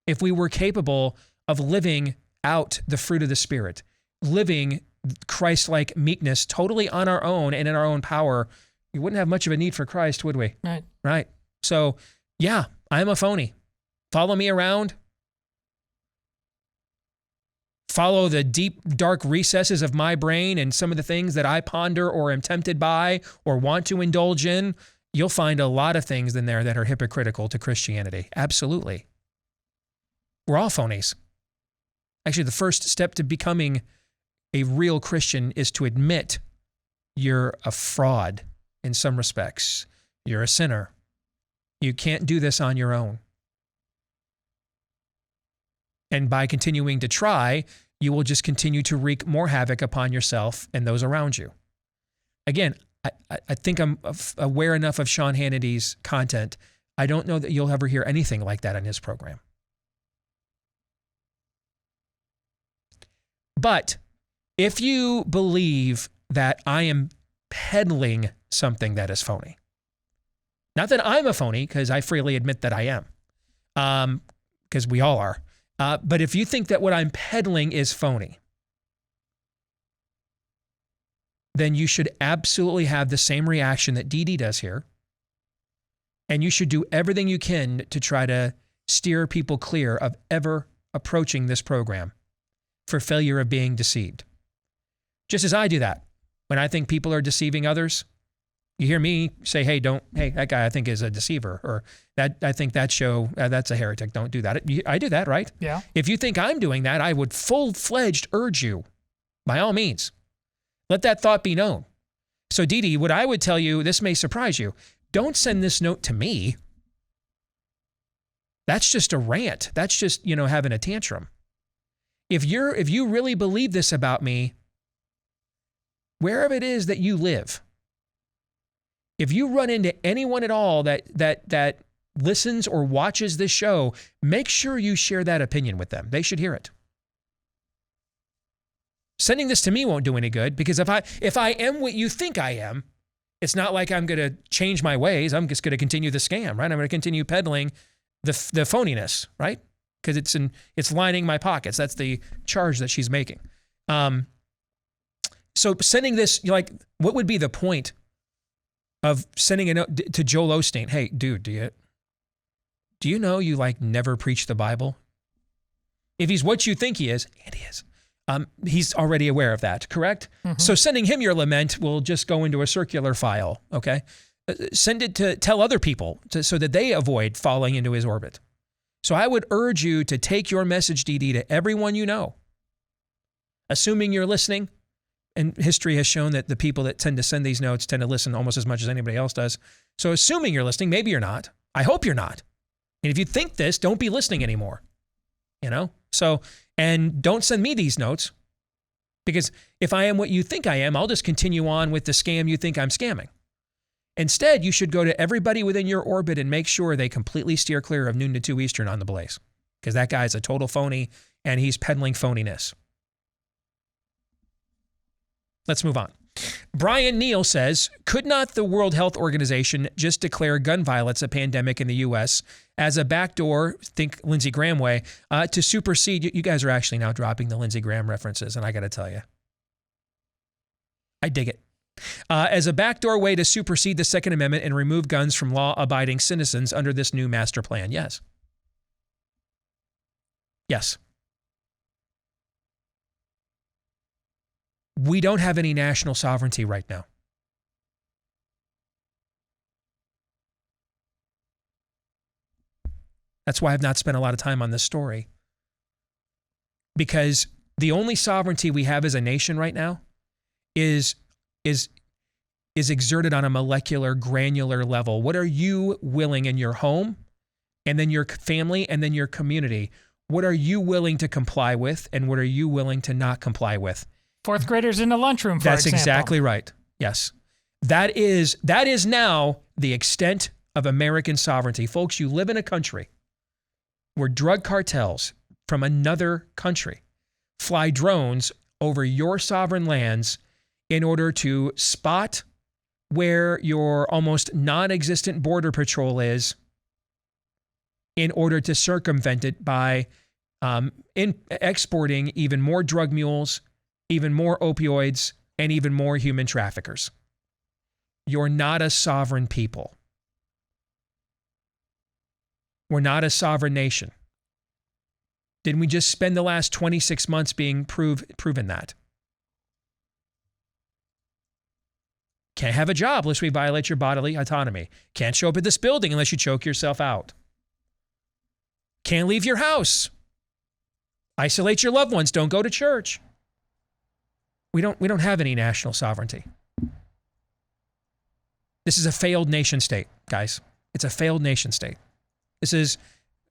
If we were capable of living out the fruit of the Spirit, living Christ-like meekness totally on our own and in our own power, we wouldn't have much of a need for Christ, would we? Right. Right. So, yeah, I'm a phony. Follow me around. Follow the deep, dark recesses of my brain and some of the things that I ponder or am tempted by or want to indulge in. You'll find a lot of things in there that are hypocritical to Christianity. Absolutely. We're all phonies. Actually, the first step to becoming a real Christian is to admit you're a fraud in some respects. You're a sinner. You can't do this on your own. And by continuing to try, you will just continue to wreak more havoc upon yourself and those around you. Again, I think I'm aware enough of Sean Hannity's content. I don't know that you'll ever hear anything like that on his program. But if you believe that I am peddling something that is phony, not that I'm a phony, because I freely admit that I am, because we all are. But if you think that what I'm peddling is phony, then you should absolutely have the same reaction that Dee Dee does here. And you should do everything you can to try to steer people clear of ever approaching this program for failure of being deceived. Just as I do that. When I think people are deceiving others, you hear me say, hey, that guy I think is a deceiver, or that I think that show, that's a heretic, don't do that. I do that, right? Yeah. If you think I'm doing that, I would full-fledged urge you, by all means, let that thought be known. So Dee Dee, what I would tell you, this may surprise you, don't send this note to me. That's just a rant. That's just, having a tantrum. If you really believe this about me, wherever it is that you live, if you run into anyone at all that listens or watches this show, make sure you share that opinion with them. They should hear it. Sending this to me won't do any good, because if I am what you think I am, it's not like I'm going to change my ways. I'm just going to continue the scam, right? I'm going to continue peddling the phoniness, right? Because it's lining my pockets. That's the charge that she's making. So sending this, what would be the point of sending a note to Joel Osteen? Hey, dude, do you know you never preach the Bible? If he's what you think he is, and he is, he's already aware of that, correct? Mm-hmm. So sending him your lament will just go into a circular file, okay? Send it to tell other people so that they avoid falling into his orbit. So I would urge you to take your message, Dee Dee, to everyone you know. Assuming you're listening, and history has shown that the people that tend to send these notes tend to listen almost as much as anybody else does. So assuming you're listening, maybe you're not. I hope you're not. And if you think this, don't be listening anymore. So, and don't send me these notes, because if I am what you think I am, I'll just continue on with the scam you think I'm scamming. Instead, you should go to everybody within your orbit and make sure they completely steer clear of noon to 2 Eastern on the Blaze, because that guy's a total phony and he's peddling phoniness. Let's move on. Brian Neal says, could not the World Health Organization just declare gun violence a pandemic in the U.S. as a backdoor, think Lindsey Graham way, to supersede? You guys are actually now dropping the Lindsey Graham references, and I got to tell you, I dig it. As a backdoor way to supersede the Second Amendment and remove guns from law-abiding citizens under this new master plan. Yes. Yes. We don't have any national sovereignty right now. That's why I've not spent a lot of time on this story. Because the only sovereignty we have as a nation right now is exerted on a molecular, granular level. What are you willing in your home, and then your family, and then your community? What are you willing to comply with, and what are you willing to not comply with? Fourth graders in the lunchroom, for That's example. exactly right. Yes. That is now the extent of American sovereignty. Folks, you live in a country where drug cartels from another country fly drones over your sovereign lands in order to spot where your almost non-existent border patrol is, in order to circumvent it by exporting even more drug mules, even more opioids, and even more human traffickers. You're not a sovereign people. We're not a sovereign nation. Didn't we just spend the last 26 months being proven that? Can't have a job unless we violate your bodily autonomy. Can't show up at this building unless you choke yourself out. Can't leave your house. Isolate your loved ones. Don't go to church. We don't have any national sovereignty. This is a failed nation state, guys. It's a failed nation state. This is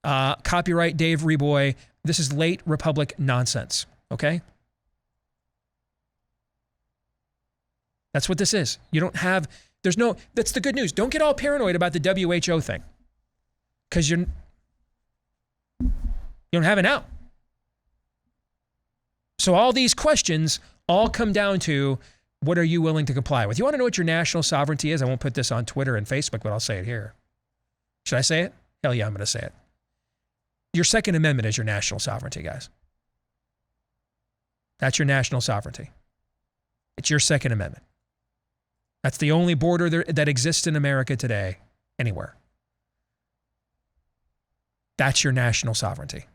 copyright Dave Reboy. This is late Republic nonsense, okay? That's what this is. You don't have, that's the good news. Don't get all paranoid about the WHO thing, because you don't have it now. So all these questions all come down to, what are you willing to comply with? You want to know what your national sovereignty is? I won't put this on Twitter and Facebook, but I'll say it here. Should I say it? Hell yeah, I'm going to say it. Your Second Amendment is your national sovereignty, guys. That's your national sovereignty. It's your Second Amendment. That's the only border that exists in America today, anywhere. That's your national sovereignty.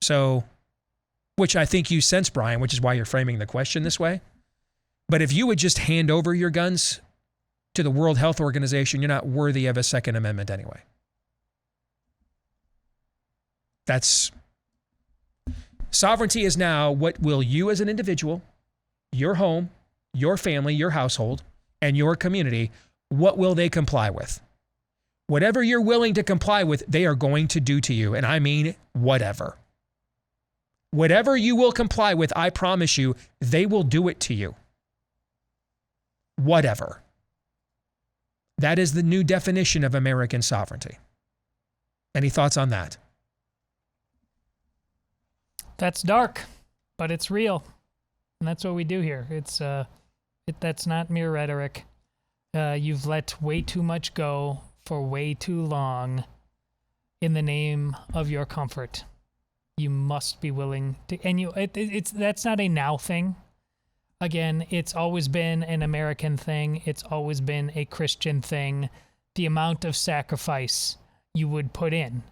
So, which I think you sense, Brian, which is why you're framing the question this way. But if you would just hand over your guns to the World Health Organization, you're not worthy of a Second Amendment anyway. Sovereignty is now, what will you as an individual, your home, your family, your household, and your community, what will they comply with? Whatever you're willing to comply with, they are going to do to you. And I mean whatever. Whatever you will comply with, I promise you, they will do it to you. Whatever. That is the new definition of American sovereignty. Any thoughts on that? That's dark, but it's real. And that's what we do here. That's not mere rhetoric. You've let way too much go for way too long in the name of your comfort. You must be willing to, and that's not a now thing. Again, it's always been an American thing. It's always been a Christian thing. The amount of sacrifice you would put in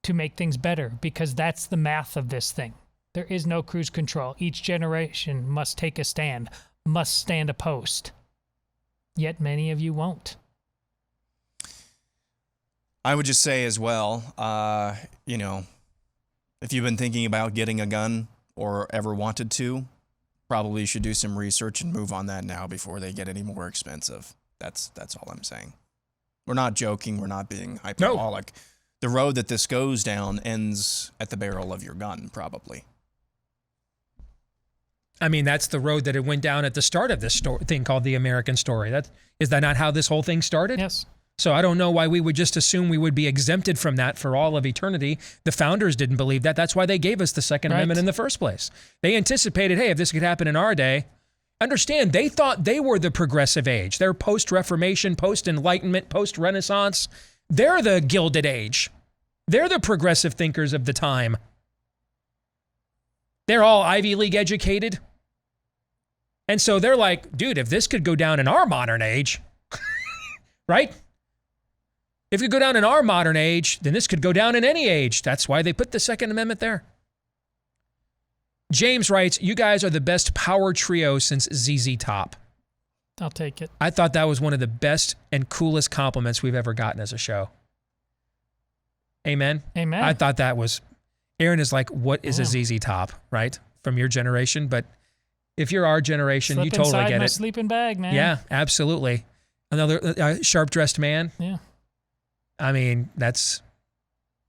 to make things better, because that's the math of this thing. There is no cruise control. Each generation must take a stand, must stand a post. Yet many of you won't. I would just say as well, if you've been thinking about getting a gun or ever wanted to, probably should do some research and move on that now before they get any more expensive. That's all I'm saying. We're not joking. We're not being hyperbolic. No. The road that this goes down ends at the barrel of your gun, probably. I mean, that's the road that it went down at the start of this thing called the American story. Is that not how this whole thing started? Yes. So I don't know why we would just assume we would be exempted from that for all of eternity. The founders didn't believe that. That's why they gave us the Second Amendment in the first place. They anticipated, hey, if this could happen in our day, Understand, they thought they were the progressive age. They're post-Reformation, post-Enlightenment, post-Renaissance. They're the Gilded Age. They're the progressive thinkers of the time. They're all Ivy League educated. And so they're like, dude, if this could go down in our modern age, right? If it could go down in our modern age, then this could go down in any age. That's why they put the Second Amendment there. James writes, you guys are the best power trio since ZZ Top. I'll take it. I thought that was one of the best and coolest compliments we've ever gotten as a show. Amen? Amen. I thought that was, Aaron is like, what is a ZZ Top, right? From your generation. But if you're our generation, Slip you totally inside get my it. sleeping bag, man. Yeah, absolutely. Another sharp-dressed man. Yeah. I mean, that's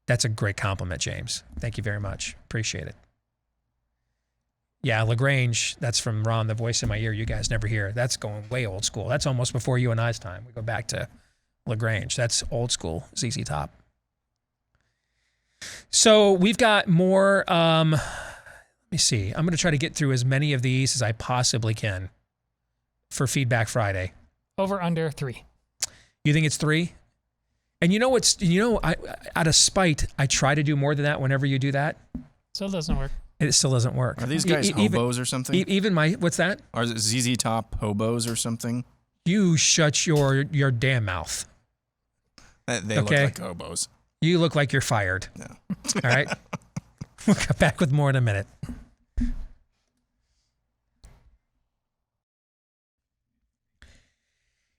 a great compliment, James. Thank you very much. Appreciate it. Yeah, LaGrange, that's from Ron, the voice in my ear. You guys never hear. That's going way old school. That's almost before you and I's time. We go back to LaGrange. That's old school ZZ Top. So we've got more. Let me see. I'm going to try to get through as many of these as I possibly can for Feedback Friday. Over under 3. You think it's 3? And I out of spite, I try to do more than that whenever you do that. Still doesn't work. It still doesn't work. Are these guys hobos or something? Even what's that? Are ZZ Top hobos or something? You shut your damn mouth. They look like hobos. You look like you're fired. No. All right. We'll come back with more in a minute.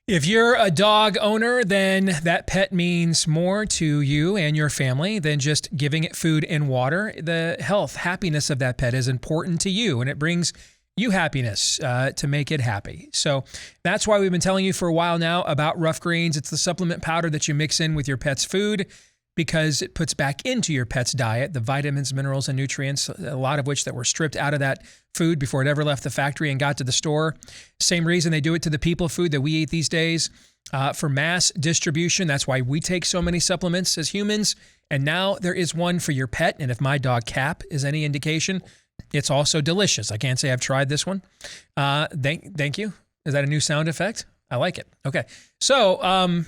If you're a dog owner, then that pet means more to you and your family than just giving it food and water. The health, happiness of that pet is important to you, and it brings you happiness to make it happy. So that's why we've been telling you for a while now about Rough Greens. It's the supplement powder that you mix in with your pet's food because it puts back into your pet's diet the vitamins, minerals, and nutrients, a lot of which that were stripped out of that food before it ever left the factory and got to the store. Same reason they do it to the people food that we eat these days for mass distribution. That's why we take so many supplements as humans. And now there is one for your pet. And if my dog Cap is any indication, it's also delicious. I can't say I've tried this one. Thank you. Is that a new sound effect? I like it. Okay. So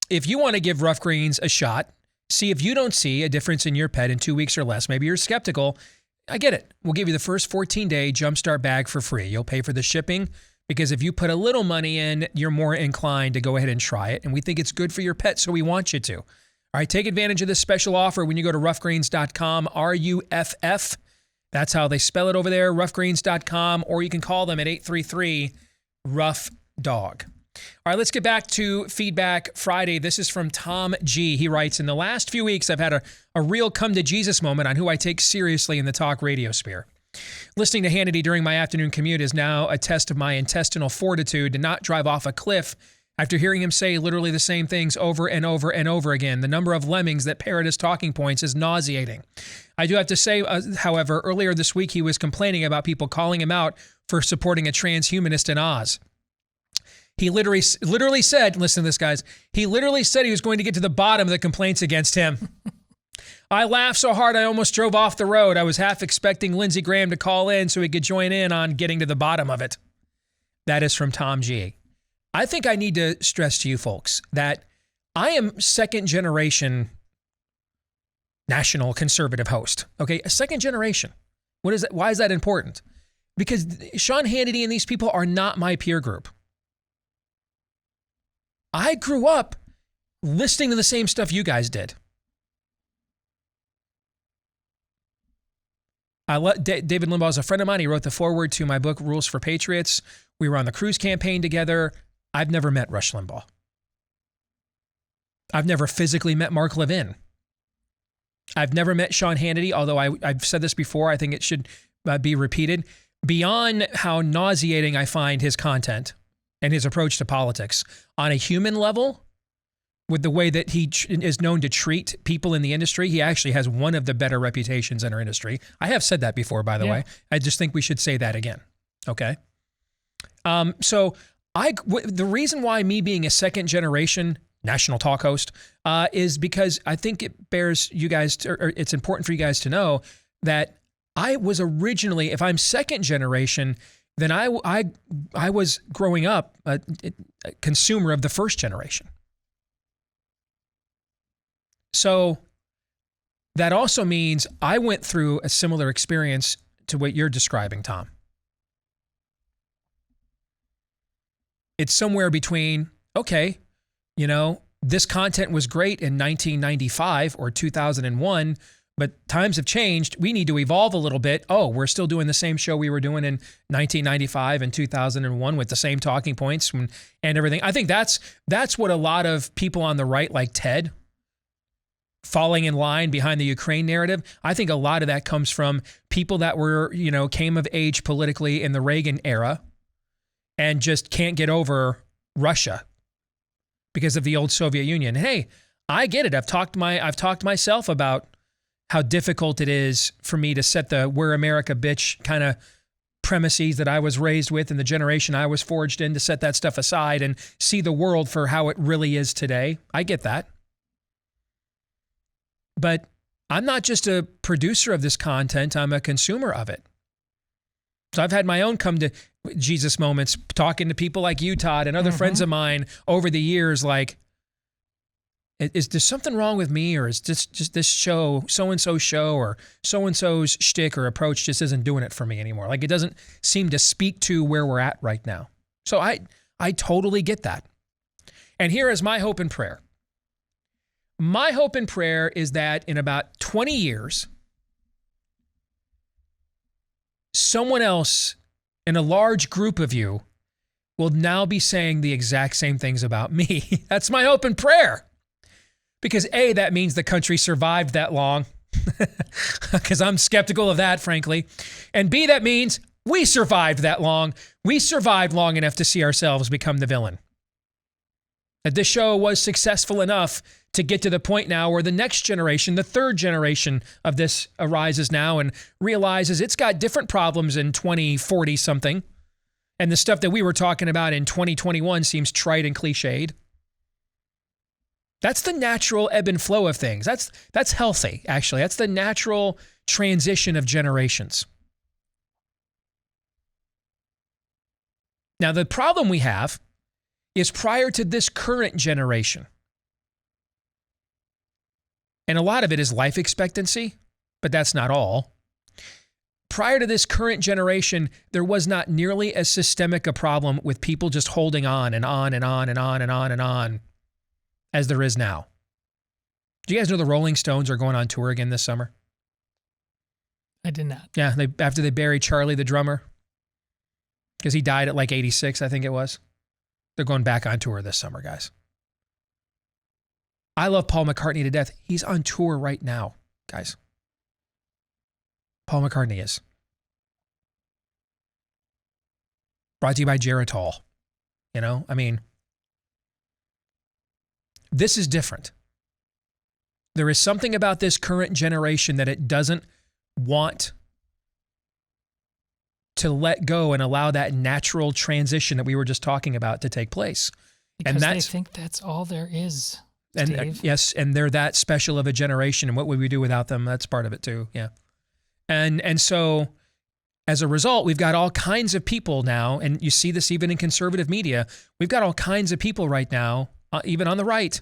if you want to give Rough Greens a shot, see if you don't see a difference in your pet in 2 weeks or less. Maybe you're skeptical. I get it. We'll give you the first 14-day Jumpstart bag for free. You'll pay for the shipping because if you put a little money in, you're more inclined to go ahead and try it. And we think it's good for your pet, so we want you to. All right, take advantage of this special offer when you go to roughgreens.com, RUFF. That's how they spell it over there, roughgreens.com, or you can call them at 833-ROUGH-DOG. All right, let's get back to Feedback Friday. This is from Tom G. He writes, in the last few weeks, I've had a real come-to-Jesus moment on who I take seriously in the talk radio sphere. Listening to Hannity during my afternoon commute is now a test of my intestinal fortitude to not drive off a cliff after hearing him say literally the same things over and over and over again. The number of lemmings that parrot his talking points is nauseating. I do have to say, however, earlier this week he was complaining about people calling him out for supporting a transhumanist in Oz. He literally said, listen to this, guys. He literally said he was going to get to the bottom of the complaints against him. I laughed so hard I almost drove off the road. I was half expecting Lindsey Graham to call in so he could join in on getting to the bottom of it. That is from Tom G. I think I need to stress to you folks that I am second generation national conservative host. Okay, a second generation. What is that? Why is that important? Because Sean Hannity and these people are not my peer group. I grew up listening to the same stuff you guys did. David Limbaugh is a friend of mine. He wrote the foreword to my book, Rules for Patriots. We were on the Cruz campaign together. I've never met Rush Limbaugh. I've never physically met Mark Levin. I've never met Sean Hannity, although I've said this before. I think it should be repeated. Beyond how nauseating I find his content and his approach to politics, on a human level, with the way that he is known to treat people in the industry, he actually has one of the better reputations in our industry. I have said that before, by the way. I just think we should say that again. Okay? So the reason why me being a second generation national talk host is because I think it bears you guys, or it's important for you guys to know that I was originally, if I'm second generation, then I was growing up a consumer of the first generation. So that also means I went through a similar experience to what you're describing, Tom. It's somewhere between, okay, you know, this content was great in 1995 or 2001, but times have changed. We need to evolve a little bit. Oh, we're still doing the same show we were doing in 1995 and 2001 with the same talking points and everything. I think that's what a lot of people on the right, like Ted, falling in line behind the Ukraine narrative. I think a lot of that comes from people that were, you know, came of age politically in the Reagan era and just can't get over Russia because of the old Soviet Union. Hey, I get it. I've talked myself about how difficult it is for me to set the "we're America, bitch" kind of premises that I was raised with and the generation I was forged in, to set that stuff aside and see the world for how it really is today. I get that. But I'm not just a producer of this content, I'm a consumer of it. So I've had my own come to Jesus moments talking to people like you, Todd, and other friends of mine over the years, like, is there something wrong with me, or is just this show, so-and-so show, or so-and-so's shtick or approach just isn't doing it for me anymore? Like, it doesn't seem to speak to where we're at right now. So I totally get that. And here is my hope and prayer. My hope and prayer is that in about 20 years, someone else in a large group of you will now be saying the exact same things about me. That's my hope and prayer. Because A, that means the country survived that long, because I'm skeptical of that, frankly. And B, that means we survived that long. We survived long enough to see ourselves become the villain. That this show was successful enough to get to the point now where the next generation, the third generation of this arises now and realizes it's got different problems in 2040 something. And the stuff that we were talking about in 2021 seems trite and cliched. That's the natural ebb and flow of things. That's healthy, actually. That's the natural transition of generations. Now, the problem we have is prior to this current generation. And a lot of it is life expectancy, but that's not all. Prior to this current generation, there was not nearly as systemic a problem with people just holding on and on and on and on and on and on as there is now. Do you guys know the Rolling Stones are going on tour again this summer? I did not. Yeah, after they buried Charlie, the drummer, because he died at like 86, I think it was. They're going back on tour this summer, guys. I love Paul McCartney to death. He's on tour right now, guys. Paul McCartney is. Brought to you by Geritol. You know, I mean, this is different. There is something about this current generation that it doesn't want to let go and allow that natural transition that we were just talking about to take place. Because they think that's all there is, Steve. And yes, and they're that special of a generation, and what would we do without them? That's part of it too, yeah. And so as a result, we've got all kinds of people now, and you see this even in conservative media, we've got all kinds of people right now, even on the right,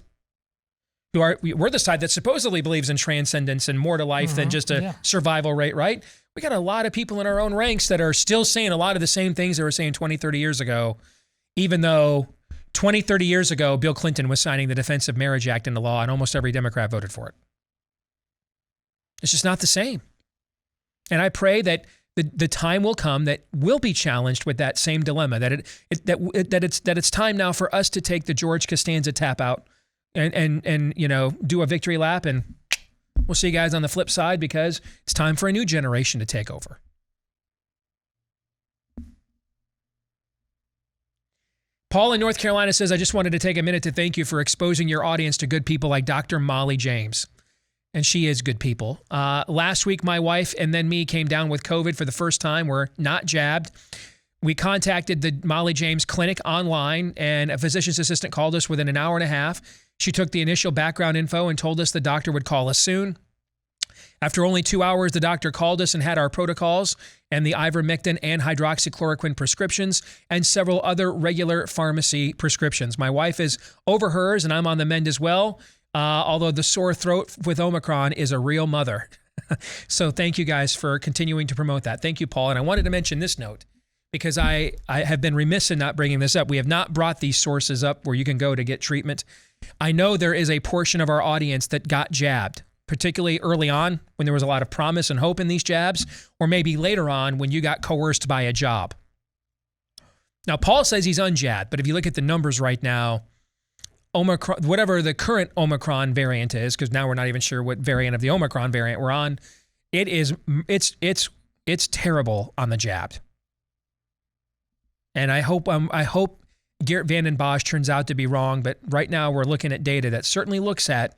we're the side that supposedly believes in transcendence and more to life than just a survival rate, right? We got a lot of people in our own ranks that are still saying a lot of the same things they were saying 20, 30 years ago, even though 20, 30 years ago, Bill Clinton was signing the Defense of Marriage Act into law and almost every Democrat voted for it. It's just not the same. And I pray that the time will come that we'll be challenged with that same dilemma, that it's time now for us to take the George Costanza tap out and you know, do a victory lap, and we'll see you guys on the flip side, because it's time for a new generation to take over. Paul in North Carolina says, I just wanted to take a minute to thank you for exposing your audience to good people like Dr. Molly James. And she is good people. Last week, my wife and then me came down with COVID for the first time. We're not jabbed. We contacted the Molly James Clinic online, and a physician's assistant called us within an hour and a half. She took the initial background info and told us the doctor would call us soon. After only 2 hours, the doctor called us and had our protocols and the ivermectin and hydroxychloroquine prescriptions and several other regular pharmacy prescriptions. My wife is over hers and I'm on the mend as well, although the sore throat with Omicron is a real mother. So thank you guys for continuing to promote that. Thank you, Paul. And I wanted to mention this note because I have been remiss in not bringing this up. We have not brought these sources up where you can go to get treatment. I know there is a portion of our audience that got jabbed, particularly early on when there was a lot of promise and hope in these jabs, or maybe later on when you got coerced by a job. Now, Paul says he's unjabbed, but if you look at the numbers right now, Omicron, whatever the current Omicron variant is, because now we're not even sure what variant of the Omicron variant we're on, it's terrible on the jabbed. And I hope Geert Vanden Bossche turns out to be wrong, but right now we're looking at data that certainly looks a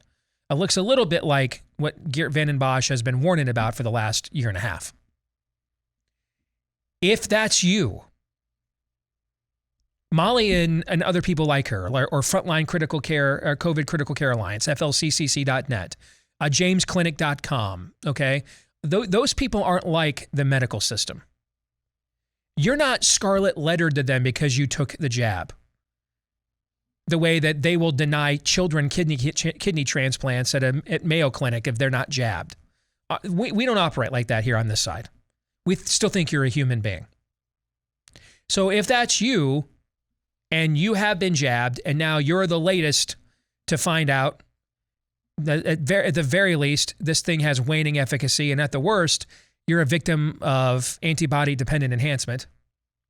little bit like what Geert Vanden Bossche has been warning about for the last year and a half. If that's you, Molly and other people like her, or Frontline Critical Care, or COVID Critical Care Alliance, flccc.net, jamesclinic.com, okay? Those people aren't like the medical system. You're not scarlet lettered to them because you took the jab. The way that they will deny children kidney transplants at Mayo Clinic if they're not jabbed. We don't operate like that here on this side. We still think you're a human being. So if that's you, and you have been jabbed, and now you're the latest to find out that at the very least, this thing has waning efficacy, and at the worst, you're a victim of antibody-dependent enhancement,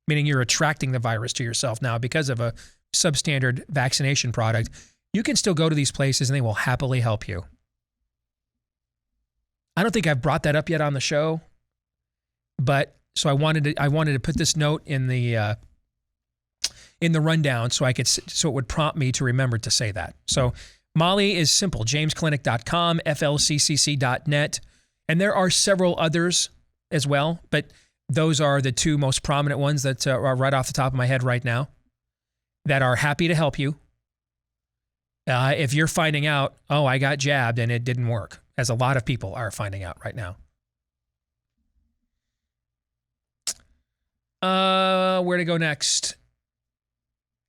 meaning you're attracting the virus to yourself now because of a substandard vaccination product. You can still go to these places, and they will happily help you. I don't think I've brought that up yet on the show, but so I wanted to put this note in the rundown so it would prompt me to remember to say that. So Molly is simple, jamesclinic.com, flccc.net, and there are several others as well, but those are the two most prominent ones that are right off the top of my head right now that are happy to help you. If you're finding out, oh, I got jabbed and it didn't work, as a lot of people are finding out right now. Where to go next?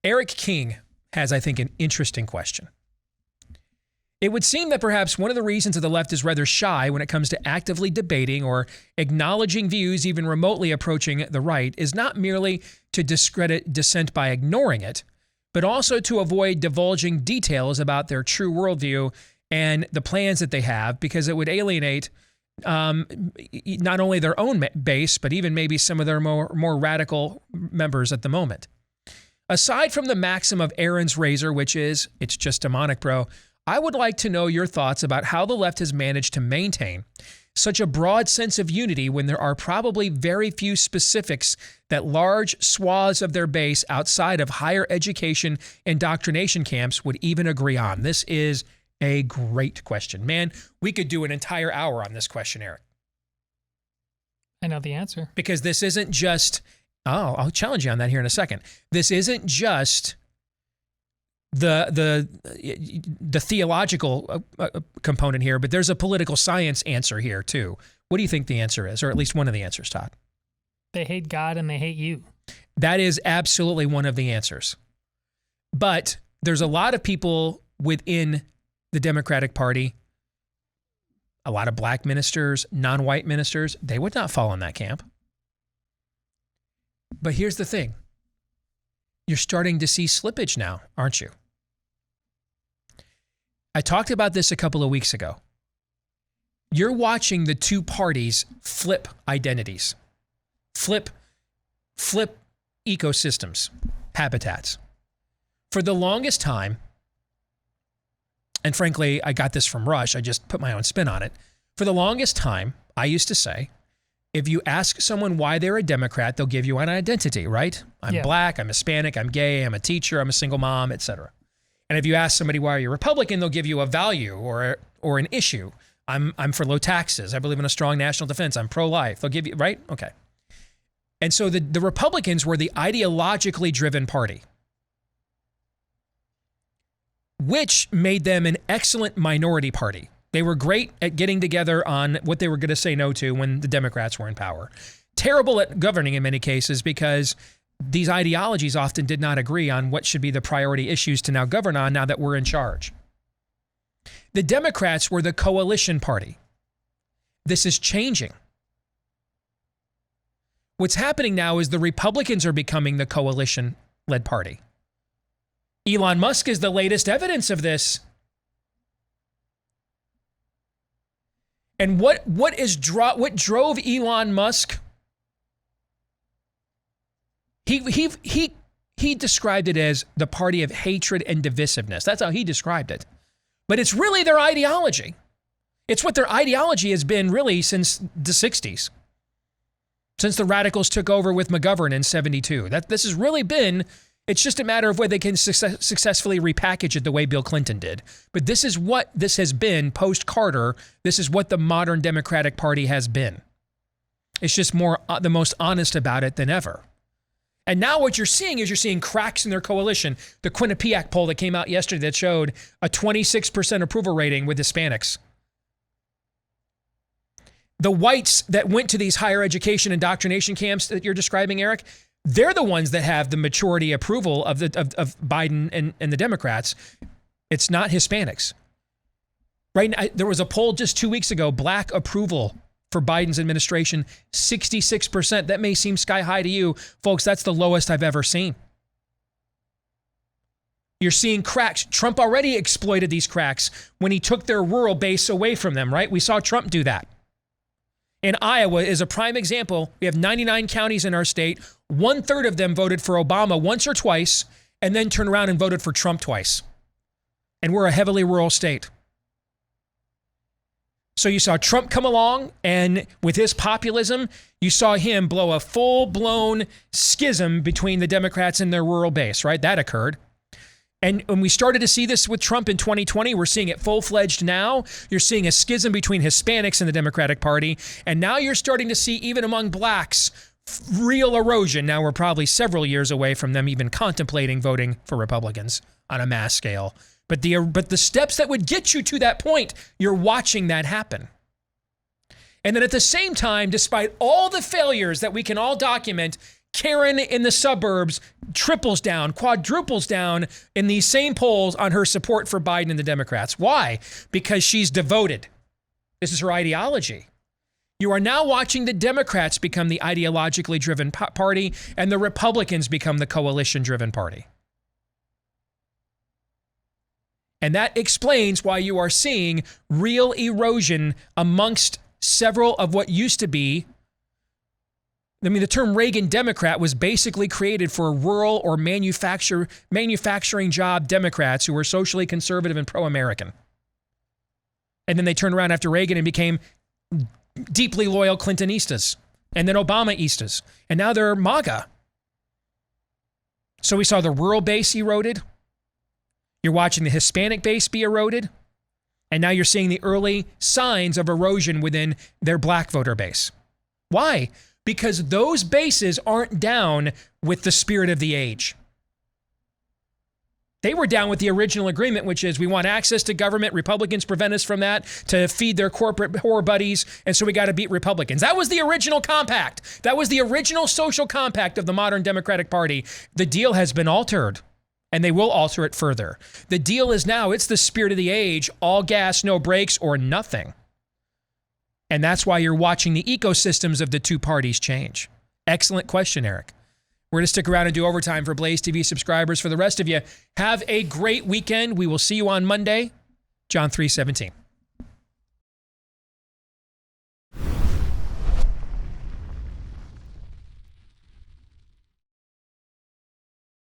Eric King has, I think, an interesting question. It would seem that perhaps one of the reasons that the left is rather shy when it comes to actively debating or acknowledging views even remotely approaching the right is not merely to discredit dissent by ignoring it, but also to avoid divulging details about their true worldview and the plans that they have, because it would alienate not only their own base, but even maybe some of their more radical members at the moment. Aside from the maxim of Aaron's razor, which is, it's just demonic, bro, I would like to know your thoughts about how the left has managed to maintain such a broad sense of unity when there are probably very few specifics that large swaths of their base outside of higher education indoctrination camps would even agree on. This is a great question. Man, we could do an entire hour on this question, Eric. I know the answer. Because this isn't just... Oh, I'll challenge you on that here in a second. This isn't just the theological component here, but there's a political science answer here too. What do you think the answer is, or at least one of the answers, Todd? They hate God and they hate you. That is absolutely one of the answers. But there's a lot of people within the Democratic Party, a lot of black ministers, non-white ministers, they would not fall in that camp. But here's the thing. You're starting to see slippage now, aren't you? I talked about this a couple of weeks ago. You're watching the two parties flip identities, flip ecosystems, habitats. For the longest time, and frankly, I got this from Rush, I just put my own spin on it. For the longest time, I used to say, if you ask someone why they're a Democrat, they'll give you an identity, right? I'm black, I'm Hispanic, I'm gay, I'm a teacher, I'm a single mom, etc. And if you ask somebody why you're Republican, they'll give you a value or an issue. I'm for low taxes. I believe in a strong national defense. I'm pro-life. They'll give you, right? Okay. And so the Republicans were the ideologically driven party, which made them an excellent minority party. They were great at getting together on what they were going to say no to when the Democrats were in power. Terrible at governing in many cases because these ideologies often did not agree on what should be the priority issues to now govern on now that we're in charge. The Democrats were the coalition party. This is changing. What's happening now is the Republicans are becoming the coalition-led party. Elon Musk is the latest evidence of this. And what drove Elon Musk? He described it as the party of hatred and divisiveness. That's how he described it. But it's really their ideology. It's what their ideology has been really since the 60s. Since the radicals took over with McGovern in 72. This has really been, it's just a matter of whether they can successfully repackage it the way Bill Clinton did. But this is what this has been post-Carter. This is what the modern Democratic Party has been. It's just the most honest about it than ever. And now what you're seeing cracks in their coalition. The Quinnipiac poll that came out yesterday that showed a 26% approval rating with Hispanics. The whites that went to these higher education indoctrination camps that you're describing, Eric, they're the ones that have the majority approval of Biden and the Democrats. It's not Hispanics. Right now, there was a poll just 2 weeks ago, black approval for Biden's administration, 66%. That may seem sky high to you. Folks, that's the lowest I've ever seen. You're seeing cracks. Trump already exploited these cracks when he took their rural base away from them, right? We saw Trump do that. In Iowa is a prime example. We have 99 counties in our state. 1/3 of them voted for Obama once or twice, and then turned around and voted for Trump twice. And we're a heavily rural state. So you saw Trump come along, and with his populism, you saw him blow a full-blown schism between the Democrats and their rural base, right? That occurred. And when we started to see this with Trump in 2020, we're seeing it full-fledged now. You're seeing a schism between Hispanics and the Democratic Party. And now you're starting to see, even among blacks, real erosion. Now we're probably several years away from them even contemplating voting for Republicans on a mass scale. But the steps that would get you to that point, you're watching that happen. And then at the same time, despite all the failures that we can all document, Karen in the suburbs triples down, quadruples down in these same polls on her support for Biden and the Democrats. Why? Because she's devoted. This is her ideology. You are now watching the Democrats become the ideologically driven party and the Republicans become the coalition-driven party. And that explains why you are seeing real erosion amongst several of what used to be. I mean, the term Reagan Democrat was basically created for rural or manufacturing job Democrats who were socially conservative and pro-American. And then they turned around after Reagan and became deeply loyal Clintonistas and then Obamaistas. And now they're MAGA. So we saw the rural base eroded. You're watching the Hispanic base be eroded. And now you're seeing the early signs of erosion within their black voter base. Why? Because those bases aren't down with the spirit of the age. They were down with the original agreement, which is we want access to government. Republicans prevent us from that to feed their corporate whore buddies. And so we got to beat Republicans. That was the original compact. That was the original social compact of the modern Democratic Party. The deal has been altered. And they will alter it further. The deal is now, it's the spirit of the age, all gas, no brakes, or nothing. And that's why you're watching the ecosystems of the two parties change. Excellent question, Eric. We're going to stick around and do overtime for Blaze TV subscribers. For the rest of you, have a great weekend. We will see you on Monday. John 3:17.